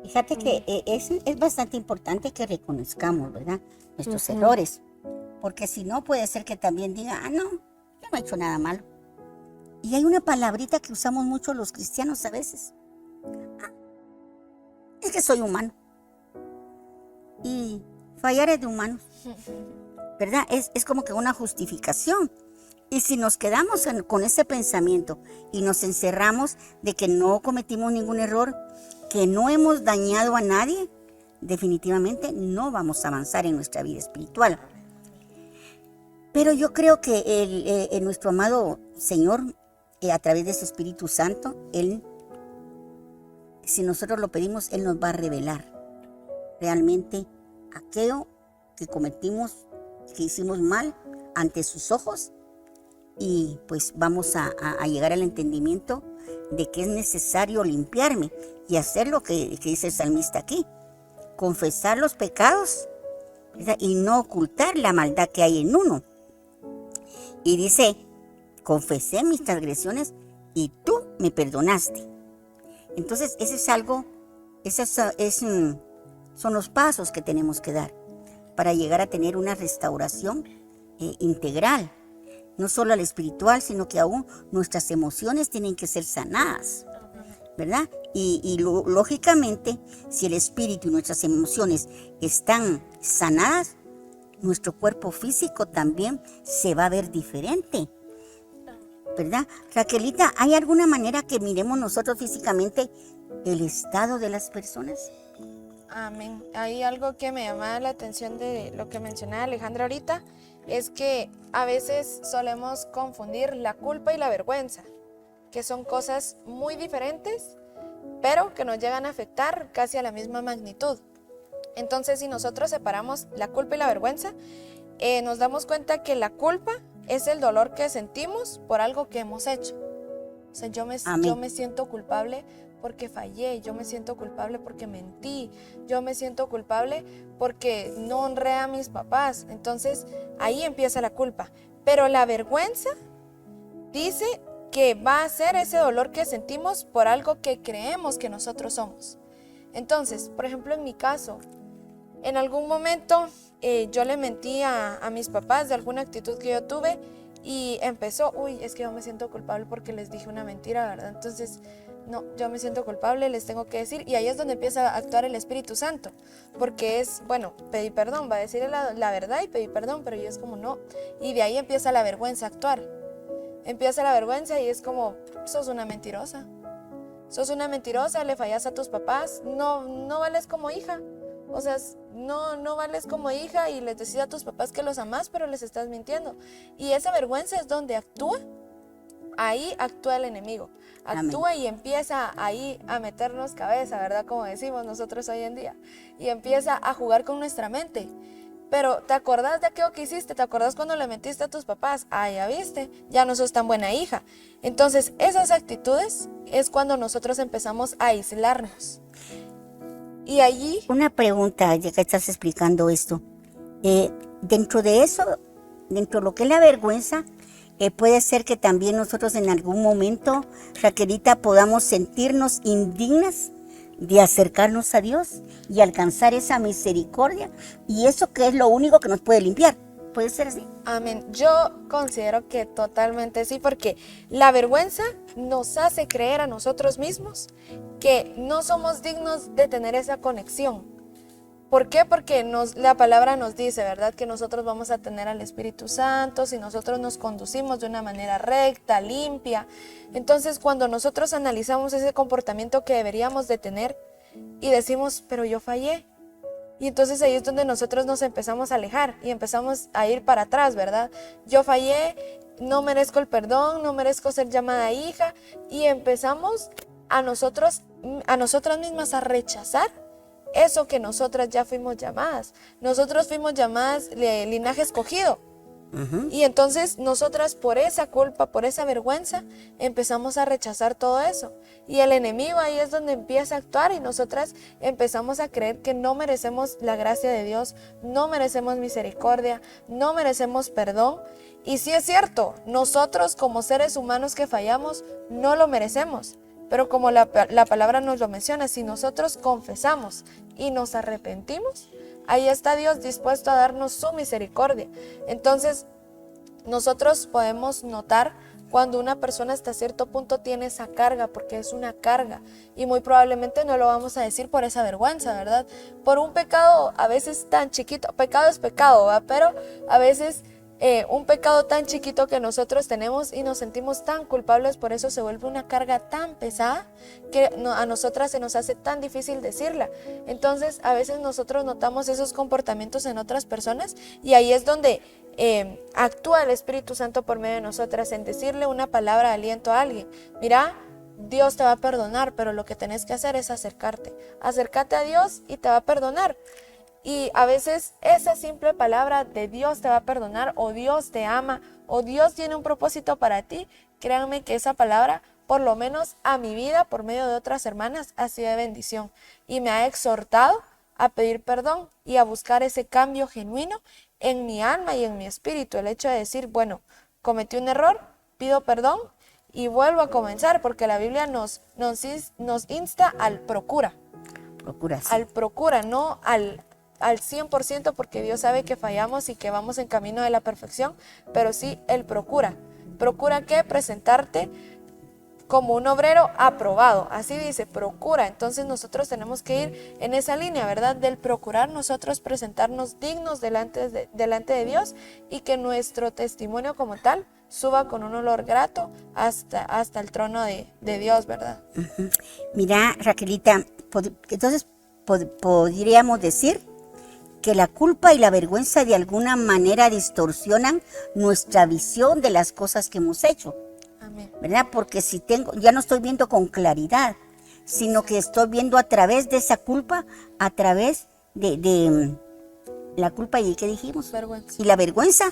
Fíjate que es bastante importante que reconozcamos, ¿verdad?, nuestros errores, porque si no puede ser que también diga, no, yo no he hecho nada malo. Y hay una palabrita que usamos mucho los cristianos a veces, es que soy humano, y fallar es de humanos, ¿verdad? Es como que una justificación. Y si nos quedamos con ese pensamiento y nos encerramos de que no cometimos ningún error, que no hemos dañado a nadie, definitivamente no vamos a avanzar en nuestra vida espiritual. Pero yo creo que nuestro amado Señor, a través de su Espíritu Santo, Él, si nosotros lo pedimos, Él nos va a revelar realmente aquello que cometimos, que hicimos mal ante sus ojos, y pues vamos a llegar al entendimiento de que es necesario limpiarme y hacer lo que dice el salmista aquí, confesar los pecados, ¿verdad?, y no ocultar la maldad que hay en uno. Y dice, confesé mis transgresiones y tú me perdonaste. Entonces ese es algo, son los pasos que tenemos que dar para llegar a tener una restauración integral, no solo al espiritual, sino que aún nuestras emociones tienen que ser sanadas, ¿verdad? Y lógicamente, si el espíritu y nuestras emociones están sanadas, nuestro cuerpo físico también se va a ver diferente, ¿verdad? Raquelita, ¿hay alguna manera que miremos nosotros físicamente el estado de las personas? Amén. Hay algo que me llama la atención de lo que mencionaba Alejandra ahorita, es que a veces solemos confundir la culpa y la vergüenza, que son cosas muy diferentes, pero que nos llegan a afectar casi a la misma magnitud. Entonces, si nosotros separamos la culpa y la vergüenza, nos damos cuenta que la culpa es el dolor que sentimos por algo que hemos hecho. O sea, yo me siento culpable porque fallé, yo me siento culpable porque mentí, yo me siento culpable porque no honré a mis papás. Entonces, ahí empieza la culpa. Pero la vergüenza dice que va a ser ese dolor que sentimos por algo que creemos que nosotros somos. Entonces, por ejemplo, en mi caso, en algún momento yo le mentí a mis papás de alguna actitud que yo tuve y empezó, es que yo me siento culpable porque les dije una mentira, ¿verdad? Entonces, no, yo me siento culpable, les tengo que decir, y ahí es donde empieza a actuar el Espíritu Santo, porque es, bueno, pedí perdón, va a decir la verdad y pedí perdón, pero yo es como no, y de ahí empieza la vergüenza a actuar. Empieza la vergüenza y es como, sos una mentirosa, le fallas a tus papás, no vales como hija. O sea, no vales como hija y les decís a tus papás que los amás, pero les estás mintiendo. Y esa vergüenza es donde ahí actúa el enemigo. Actúa y empieza ahí a meternos cabeza, ¿verdad? Como decimos nosotros hoy en día. Y empieza a jugar con nuestra mente. Pero ¿te acordás de aquello que hiciste? ¿Te acordás cuando le mentiste a tus papás? Ya viste, ya no sos tan buena hija. Entonces, esas actitudes es cuando nosotros empezamos a aislarnos. Y allí... Una pregunta, ya que estás explicando esto. Dentro de eso, dentro de lo que es la vergüenza, puede ser que también nosotros en algún momento, Raquelita, podamos sentirnos indignas de acercarnos a Dios y alcanzar esa misericordia, y eso que es lo único que nos puede limpiar. ¿Puede ser así? Amén. Yo considero que totalmente sí, porque la vergüenza nos hace creer a nosotros mismos que no somos dignos de tener esa conexión. ¿Por qué? Porque la palabra nos dice, ¿verdad?, que nosotros vamos a tener al Espíritu Santo si nosotros nos conducimos de una manera recta, limpia. Entonces, cuando nosotros analizamos ese comportamiento que deberíamos de tener y decimos, pero yo fallé, y entonces ahí es donde nosotros nos empezamos a alejar y empezamos a ir para atrás, ¿verdad? Yo fallé, no merezco el perdón, no merezco ser llamada hija, y empezamos a nosotras mismas a rechazar eso que nosotras ya fuimos llamadas. Nosotros fuimos llamadas linaje escogido. Y entonces nosotras por esa culpa, por esa vergüenza, empezamos a rechazar todo eso. Y el enemigo ahí es donde empieza a actuar y nosotras empezamos a creer que no merecemos la gracia de Dios, no merecemos misericordia, no merecemos perdón. Y sí es cierto, nosotros como seres humanos que fallamos, no lo merecemos. Pero como la palabra nos lo menciona, si nosotros confesamos y nos arrepentimos, ahí está Dios dispuesto a darnos su misericordia. Entonces, nosotros podemos notar cuando una persona hasta cierto punto tiene esa carga, porque es una carga. Y muy probablemente no lo vamos a decir por esa vergüenza, ¿verdad? Por un pecado a veces tan chiquito, pecado es pecado, ¿verdad? Pero a veces... un pecado tan chiquito que nosotros tenemos y nos sentimos tan culpables, por eso se vuelve una carga tan pesada que a nosotras se nos hace tan difícil decirla. Entonces a veces nosotros notamos esos comportamientos en otras personas y ahí es donde actúa el Espíritu Santo por medio de nosotras en decirle una palabra de aliento a alguien. Mira, Dios te va a perdonar, pero lo que tenés que hacer es acércate a Dios y te va a perdonar. Y a veces esa simple palabra de Dios te va a perdonar, o Dios te ama, o Dios tiene un propósito para ti, créanme que esa palabra, por lo menos a mi vida, por medio de otras hermanas, ha sido de bendición. Y me ha exhortado a pedir perdón y a buscar ese cambio genuino en mi alma y en mi espíritu. El hecho de decir, bueno, cometí un error, pido perdón y vuelvo a comenzar, porque la Biblia nos insta al procura. Al procura, no al 100%, porque Dios sabe que fallamos y que vamos en camino de la perfección, pero sí el procura. ¿Procura qué? Presentarte como un obrero aprobado. Así dice, procura. Entonces nosotros tenemos que ir en esa línea, ¿verdad? Del procurar nosotros presentarnos dignos delante de Dios, y que nuestro testimonio como tal suba con un olor grato hasta el trono de Dios, ¿verdad? Mira, Raquelita, entonces podríamos decir que la culpa y la vergüenza de alguna manera distorsionan nuestra visión de las cosas que hemos hecho. Amén. ¿Verdad? Porque ya no estoy viendo con claridad, sino que estoy viendo a través de esa culpa, a través de la culpa y ¿qué dijimos? Vergüenza. Y la vergüenza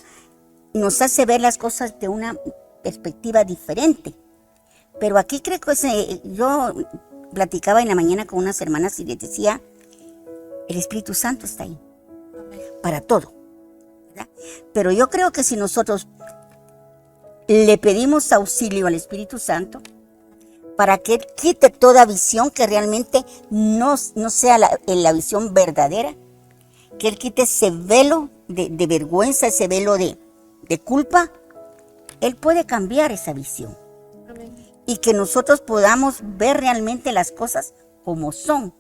nos hace ver las cosas de una perspectiva diferente. Pero aquí creo que yo platicaba en la mañana con unas hermanas y les decía, el Espíritu Santo está ahí, Amén. para todo, ¿verdad? Pero yo creo que si nosotros le pedimos auxilio al Espíritu Santo para que Él quite toda visión que realmente no sea la visión verdadera, que Él quite ese velo de vergüenza, ese velo de culpa, Él puede cambiar esa visión. Amén. Y que nosotros podamos ver realmente las cosas como son,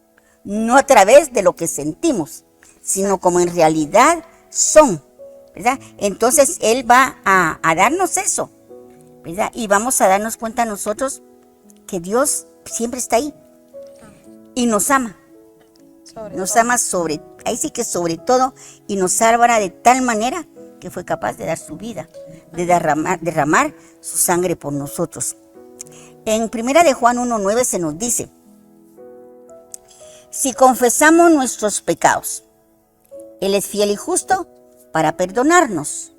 no a través de lo que sentimos, sino como en realidad son, ¿verdad? Entonces Él va a darnos eso, ¿verdad? Y vamos a darnos cuenta nosotros que Dios siempre está ahí y nos ama. Ama ahí sí que sobre todo, y nos salvará de tal manera que fue capaz de dar su vida, de derramar su sangre por nosotros. En 1 de Juan 1:9 se nos dice, si confesamos nuestros pecados, Él es fiel y justo para perdonarnos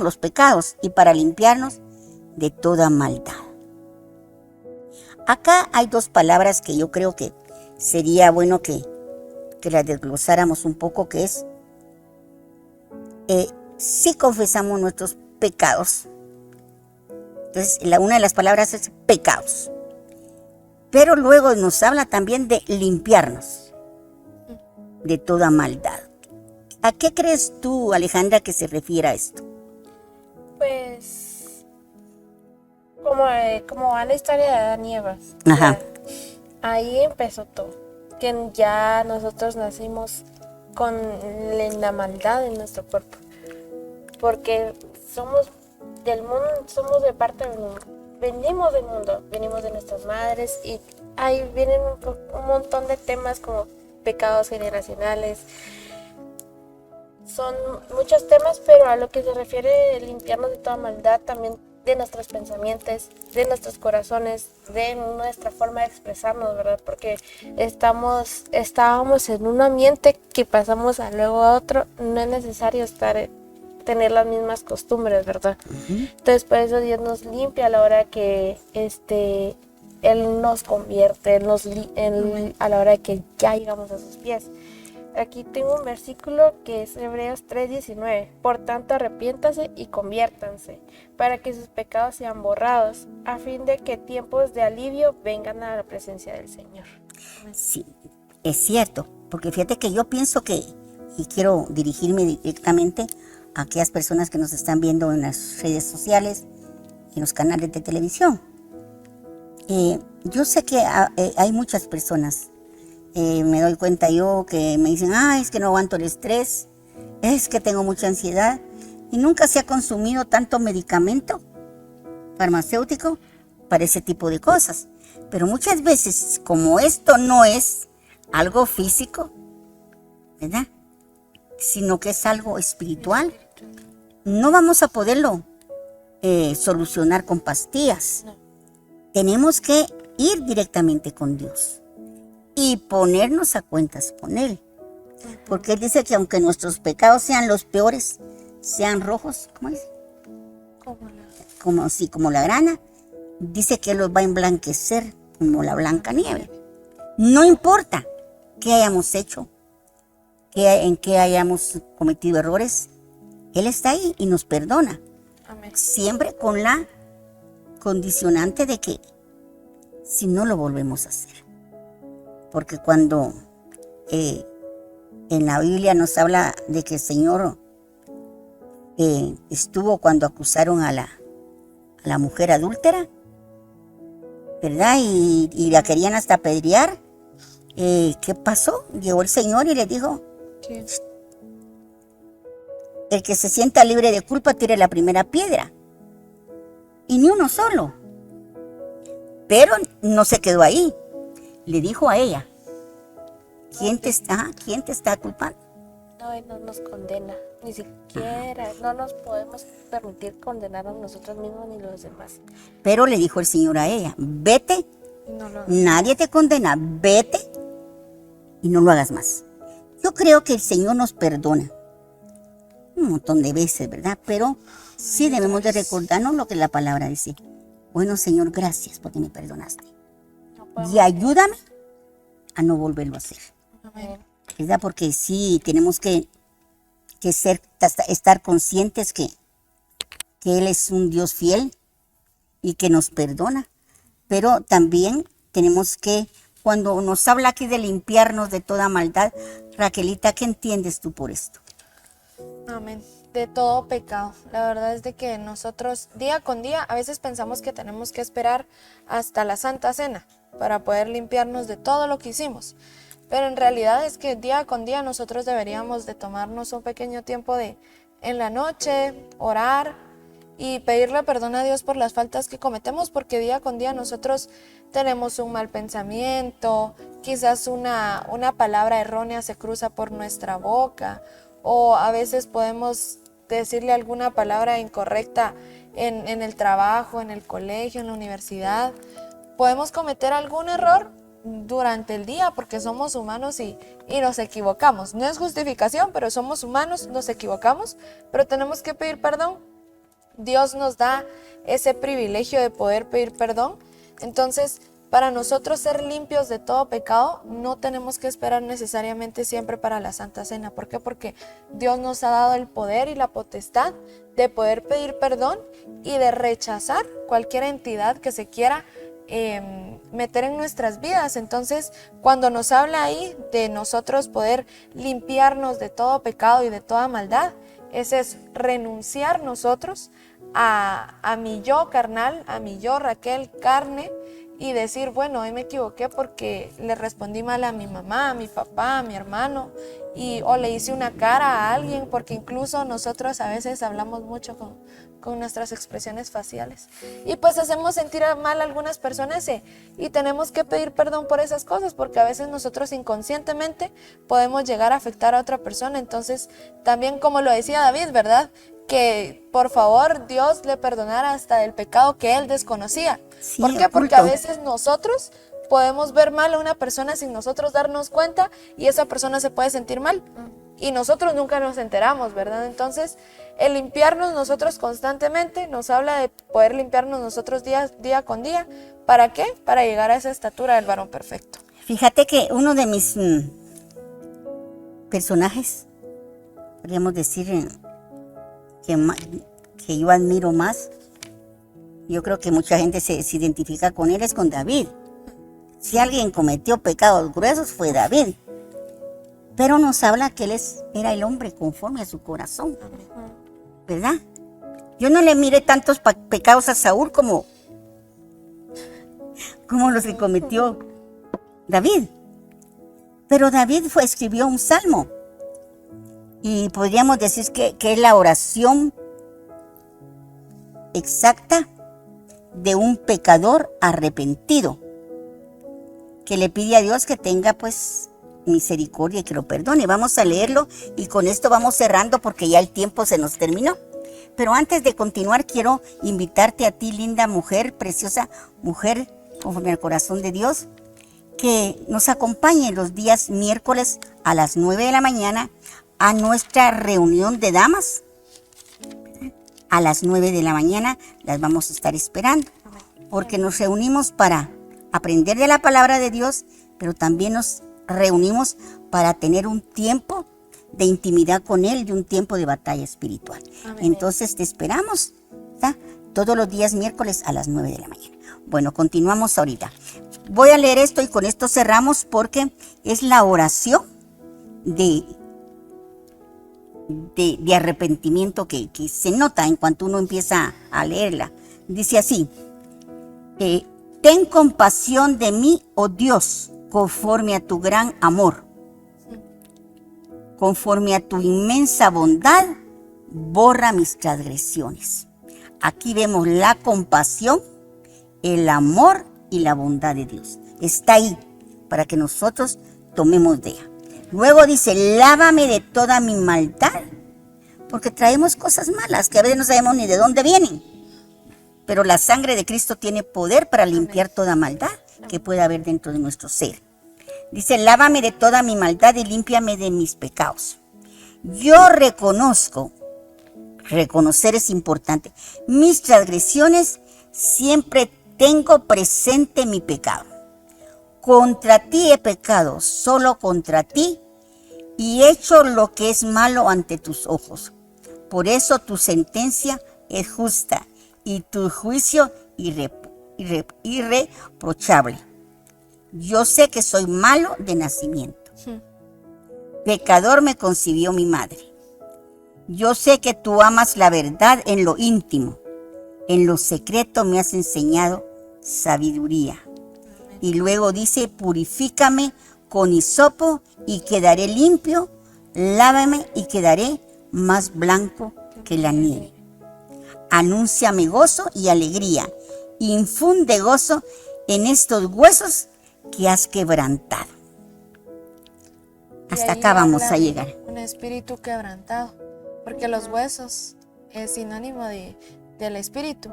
los pecados y para limpiarnos de toda maldad. Acá hay dos palabras que yo creo que sería bueno que las desglosáramos un poco, que es, si confesamos nuestros pecados. Entonces, una de las palabras es pecados. Pero luego nos habla también de limpiarnos de toda maldad. ¿A qué crees tú, Alejandra, que se refiere a esto? Pues, como va la historia de Adán y Eva. Ajá. Ahí empezó todo. Que ya nosotros nacimos con la maldad en nuestro cuerpo. Porque somos del mundo, somos de parte del mundo. Venimos del mundo, venimos de nuestras madres, y ahí vienen un montón de temas como pecados generacionales. Son muchos temas, pero a lo que se refiere limpiarnos de toda maldad, también de nuestros pensamientos, de nuestros corazones, de nuestra forma de expresarnos, ¿verdad? Porque estábamos en un ambiente que pasamos luego a otro. No es necesario tener las mismas costumbres, ¿verdad? Uh-huh. Entonces por eso Dios nos limpia a la hora que Él nos convierte, a la hora que ya llegamos a sus pies. Aquí tengo un versículo que es Hebreos 3:19. Por tanto, arrepiéntase y conviértanse, para que sus pecados sean borrados, a fin de que tiempos de alivio vengan a la presencia del Señor. Sí, es cierto, porque fíjate que yo pienso y quiero dirigirme directamente a aquellas personas que nos están viendo en las redes sociales, en los canales de televisión. Yo sé que hay muchas personas, me doy cuenta yo, que me dicen, es que no aguanto el estrés, es que tengo mucha ansiedad, y nunca se ha consumido tanto medicamento farmacéutico para ese tipo de cosas. Pero muchas veces, como esto no es algo físico, ¿verdad?, sino que es algo espiritual, no vamos a poderlo solucionar con pastillas. No. Tenemos que ir directamente con Dios y ponernos a cuentas con Él. Porque Él dice que aunque nuestros pecados sean los peores, sean rojos, ¿cómo dice? Como la grana, dice que Él los va a emblanquecer como la blanca nieve. No importa qué hayamos hecho, en qué hayamos cometido errores, Él está ahí y nos perdona. Amén. Siempre con la condicionante de que si no lo volvemos a hacer. Porque cuando en la Biblia nos habla de que el Señor estuvo cuando acusaron a la mujer adúltera, ¿verdad? Y la querían hasta apedrear. ¿Qué pasó? Llegó el Señor y le dijo, Sí. el que se sienta libre de culpa tire la primera piedra. Y ni uno solo. Pero no se quedó ahí. Le dijo a ella, ¿quién te está culpando? No, Él no nos condena, ni siquiera, no nos podemos permitir condenar a nosotros mismos ni los demás. Pero le dijo el Señor a ella, vete, No lo nadie te condena, vete y no lo hagas más. Yo creo que el Señor nos perdona un montón de veces, ¿verdad? Pero sí debemos de recordarnos lo que la palabra dice. Bueno, Señor, gracias porque me perdonaste. No podemos. Y ayúdame a no volverlo a hacer, Amén. ¿verdad? Porque sí tenemos que estar conscientes que Él es un Dios fiel y que nos perdona. Pero también tenemos que, cuando nos habla aquí de limpiarnos de toda maldad, Raquelita, ¿qué entiendes tú por esto? Amén. De todo pecado. La verdad es de que nosotros día con día a veces pensamos que tenemos que esperar hasta la Santa Cena para poder limpiarnos de todo lo que hicimos. Pero en realidad es que día con día nosotros deberíamos de tomarnos un pequeño tiempo en la noche, orar y pedirle perdón a Dios por las faltas que cometemos, porque día con día nosotros tenemos un mal pensamiento, quizás una palabra errónea se cruza por nuestra boca, o a veces podemos decirle alguna palabra incorrecta en el trabajo, en el colegio, en la universidad. Podemos cometer algún error durante el día porque somos humanos y nos equivocamos. No es justificación, pero somos humanos, nos equivocamos, pero tenemos que pedir perdón. Dios nos da ese privilegio de poder pedir perdón. Entonces, para nosotros ser limpios de todo pecado, no tenemos que esperar necesariamente siempre para la Santa Cena. ¿Por qué? Porque Dios nos ha dado el poder y la potestad de poder pedir perdón y de rechazar cualquier entidad que se quiera meter en nuestras vidas. Entonces, cuando nos habla ahí de nosotros poder limpiarnos de todo pecado y de toda maldad, ese es renunciar nosotros a mi yo carnal, a mi yo Raquel carne, y decir, bueno, hoy me equivoqué porque le respondí mal a mi mamá, a mi papá, a mi hermano, o le hice una cara a alguien, porque incluso nosotros a veces hablamos mucho con nuestras expresiones faciales y pues hacemos sentir mal a algunas personas y tenemos que pedir perdón por esas cosas, porque a veces nosotros inconscientemente podemos llegar a afectar a otra persona. Entonces también, como lo decía David, ¿verdad?, que por favor Dios le perdonara hasta el pecado que él desconocía. Sí, ¿Por qué? Porque oculto. a veces nosotros podemos ver mal a una persona sin nosotros darnos cuenta y esa persona se puede sentir mal y nosotros nunca nos enteramos, ¿verdad? Entonces, el limpiarnos nosotros constantemente nos habla de poder limpiarnos nosotros día con día. ¿Para qué? Para llegar a esa estatura del varón perfecto. Fíjate que uno de mis personajes, podríamos decir, que yo admiro más, yo creo que mucha gente se identifica con él, es con David. Si alguien cometió pecados gruesos fue David. Pero nos habla que él era el hombre conforme a su corazón, ¿verdad? Yo no le miré tantos pecados a Saúl como los que cometió David. Pero David escribió un salmo. Y podríamos decir que es la oración exacta de un pecador arrepentido, que le pide a Dios que tenga pues misericordia y que lo perdone. Vamos a leerlo y con esto vamos cerrando porque ya el tiempo se nos terminó. Pero antes de continuar, quiero invitarte a ti, linda mujer, preciosa mujer, conforme al corazón de Dios, que nos acompañe los días miércoles a las 9 de la mañana a nuestra reunión de damas. A las 9 de la mañana las vamos a estar esperando, porque nos reunimos para aprender de la palabra de Dios, pero también nos reunimos para tener un tiempo de intimidad con Él y un tiempo de batalla espiritual. Amén. Entonces te esperamos, ¿está? Todos los días miércoles a las 9 de la mañana. Bueno, continuamos ahorita. Voy a leer esto y con esto cerramos porque es la oración de arrepentimiento que se nota en cuanto uno empieza a leerla. Dice así, Ten compasión de mí, oh Dios, conforme a tu gran amor. Conforme a tu inmensa bondad, borra mis transgresiones. Aquí vemos la compasión, el amor y la bondad de Dios. Está ahí para que nosotros tomemos de ella. Luego dice, lávame de toda mi maldad, porque traemos cosas malas que a veces no sabemos ni de dónde vienen. Pero la sangre de Cristo tiene poder para limpiar toda maldad que pueda haber dentro de nuestro ser. Dice, lávame de toda mi maldad y límpiame de mis pecados. Yo reconozco, reconocer es importante, mis transgresiones, siempre tengo presente mi pecado. Contra ti he pecado, solo contra ti, y he hecho lo que es malo ante tus ojos. Por eso tu sentencia es justa y tu juicio irreprochable. Yo sé que soy malo de nacimiento. Pecador me concibió mi madre. Yo sé que tú amas la verdad en lo íntimo. En lo secreto me has enseñado sabiduría. Y luego dice, purifícame con hisopo y quedaré limpio. Lávame y quedaré más blanco que la nieve. Anúnciame gozo y alegría. Infunde gozo en estos huesos que has quebrantado. Hasta acá vamos a llegar. Un espíritu quebrantado, porque los huesos es sinónimo del espíritu.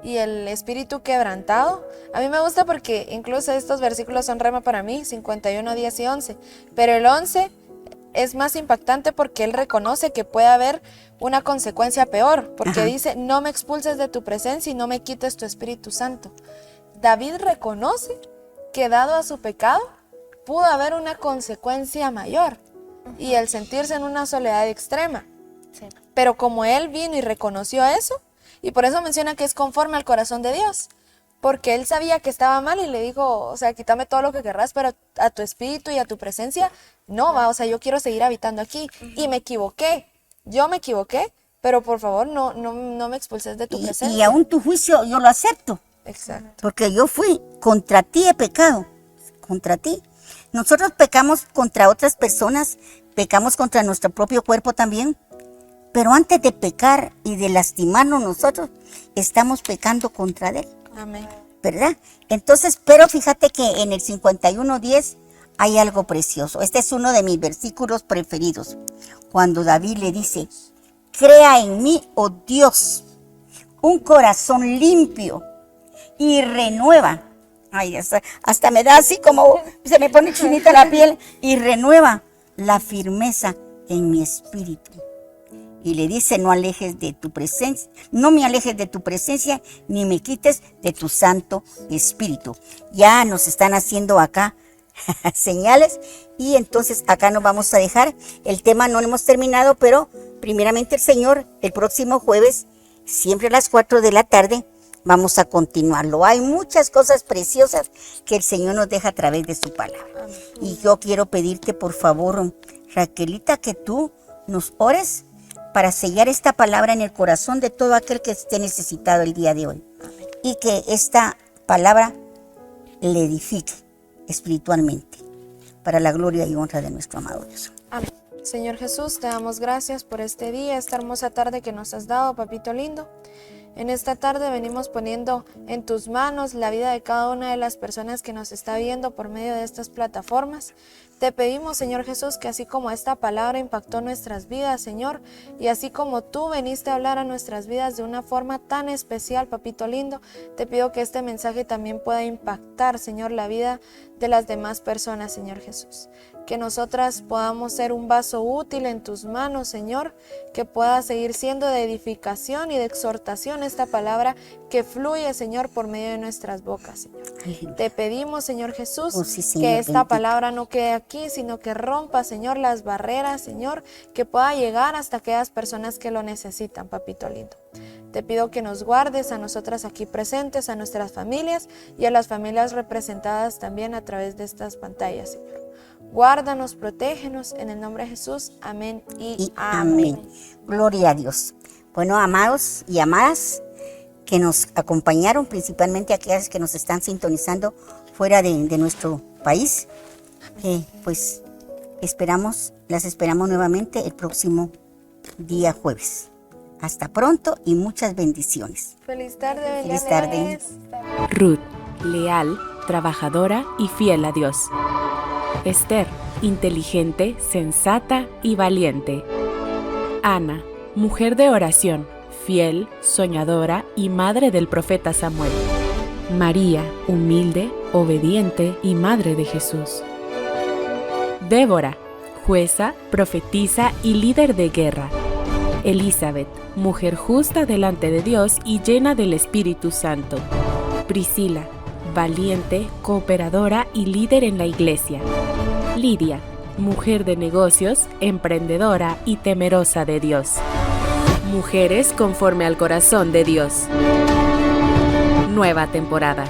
Y el espíritu quebrantado, a mí me gusta porque incluso estos versículos son rema para mí, 51, 10 y 11. Pero el 11 es más impactante porque él reconoce que puede haber una consecuencia peor. Porque dice, no me expulses de tu presencia y no me quites tu Espíritu Santo. David reconoce que dado a su pecado, pudo haber una consecuencia mayor. Y el sentirse en una soledad extrema. Sí. Pero como él vino y reconoció eso, y por eso menciona que es conforme al corazón de Dios, porque él sabía que estaba mal y le dijo, o sea, quítame todo lo que querrás, pero a tu espíritu y a tu presencia, no va, o sea, yo quiero seguir habitando aquí. Y me equivoqué, yo me equivoqué, pero por favor no me expulses de tu presencia. Y aún tu juicio yo lo acepto. Exacto. Porque yo fui, contra ti he pecado, contra ti. Nosotros pecamos contra otras personas, pecamos contra nuestro propio cuerpo también. Pero antes de pecar y de lastimarnos nosotros, estamos pecando contra Él. Amén. ¿Verdad? Entonces, pero fíjate que en el 51:10 hay algo precioso. Este es uno de mis versículos preferidos. Cuando David le dice, crea en mí, oh Dios, un corazón limpio y renueva. Ay, hasta me da así como, se me pone chinita la piel, y renueva la firmeza en mi espíritu. Y le dice, no alejes de tu presencia, no me alejes de tu presencia, ni me quites de tu Santo Espíritu. Ya nos están haciendo acá señales, y entonces acá nos vamos a dejar. El tema no lo hemos terminado, pero primeramente el Señor, el próximo jueves, siempre a las 4 de la tarde, vamos a continuarlo. Hay muchas cosas preciosas que el Señor nos deja a través de su palabra. Y yo quiero pedirte, por favor, Raquelita, que tú nos ores para sellar esta palabra en el corazón de todo aquel que esté necesitado el día de hoy. Y que esta palabra le edifique espiritualmente, para la gloria y honra de nuestro amado Dios. Amén. Señor Jesús, te damos gracias por este día, esta hermosa tarde que nos has dado, papito lindo. En esta tarde venimos poniendo en tus manos la vida de cada una de las personas que nos está viendo por medio de estas plataformas. Te pedimos, Señor Jesús, que así como esta palabra impactó nuestras vidas, Señor, y así como tú veniste a hablar a nuestras vidas de una forma tan especial, papito lindo, te pido que este mensaje también pueda impactar, Señor, la vida de las demás personas, Señor Jesús. Que nosotras podamos ser un vaso útil en tus manos, Señor, que pueda seguir siendo de edificación y de exhortación esta palabra que fluye, Señor, por medio de nuestras bocas, Señor. Te pedimos, Señor Jesús, sí, Señor, que esta bendito. palabra no quede aquí, sino que rompa, Señor, las barreras, Señor, que pueda llegar hasta aquellas personas que lo necesitan, papito lindo. Te pido que nos guardes a nosotras aquí presentes, a nuestras familias y a las familias representadas también a través de estas pantallas, Señor. Guárdanos, protégenos, en el nombre de Jesús. Amén y amén. Gloria a Dios. Bueno, amados y amadas, que nos acompañaron, principalmente aquellas que nos están sintonizando fuera de nuestro país. Pues las esperamos nuevamente el próximo día jueves. Hasta pronto y muchas bendiciones. Feliz tarde, Feliz tarde. Ruth, leal, trabajadora y fiel a Dios. Esther, inteligente, sensata y valiente. Ana, mujer de oración, fiel, soñadora y madre del profeta Samuel. María, humilde, obediente y madre de Jesús. Débora, jueza, profetisa y líder de guerra. Elizabeth, mujer justa delante de Dios y llena del Espíritu Santo. Priscila, valiente, cooperadora y líder en la iglesia. Lidia, mujer de negocios, emprendedora y temerosa de Dios. Mujeres conforme al corazón de Dios. Nueva temporada.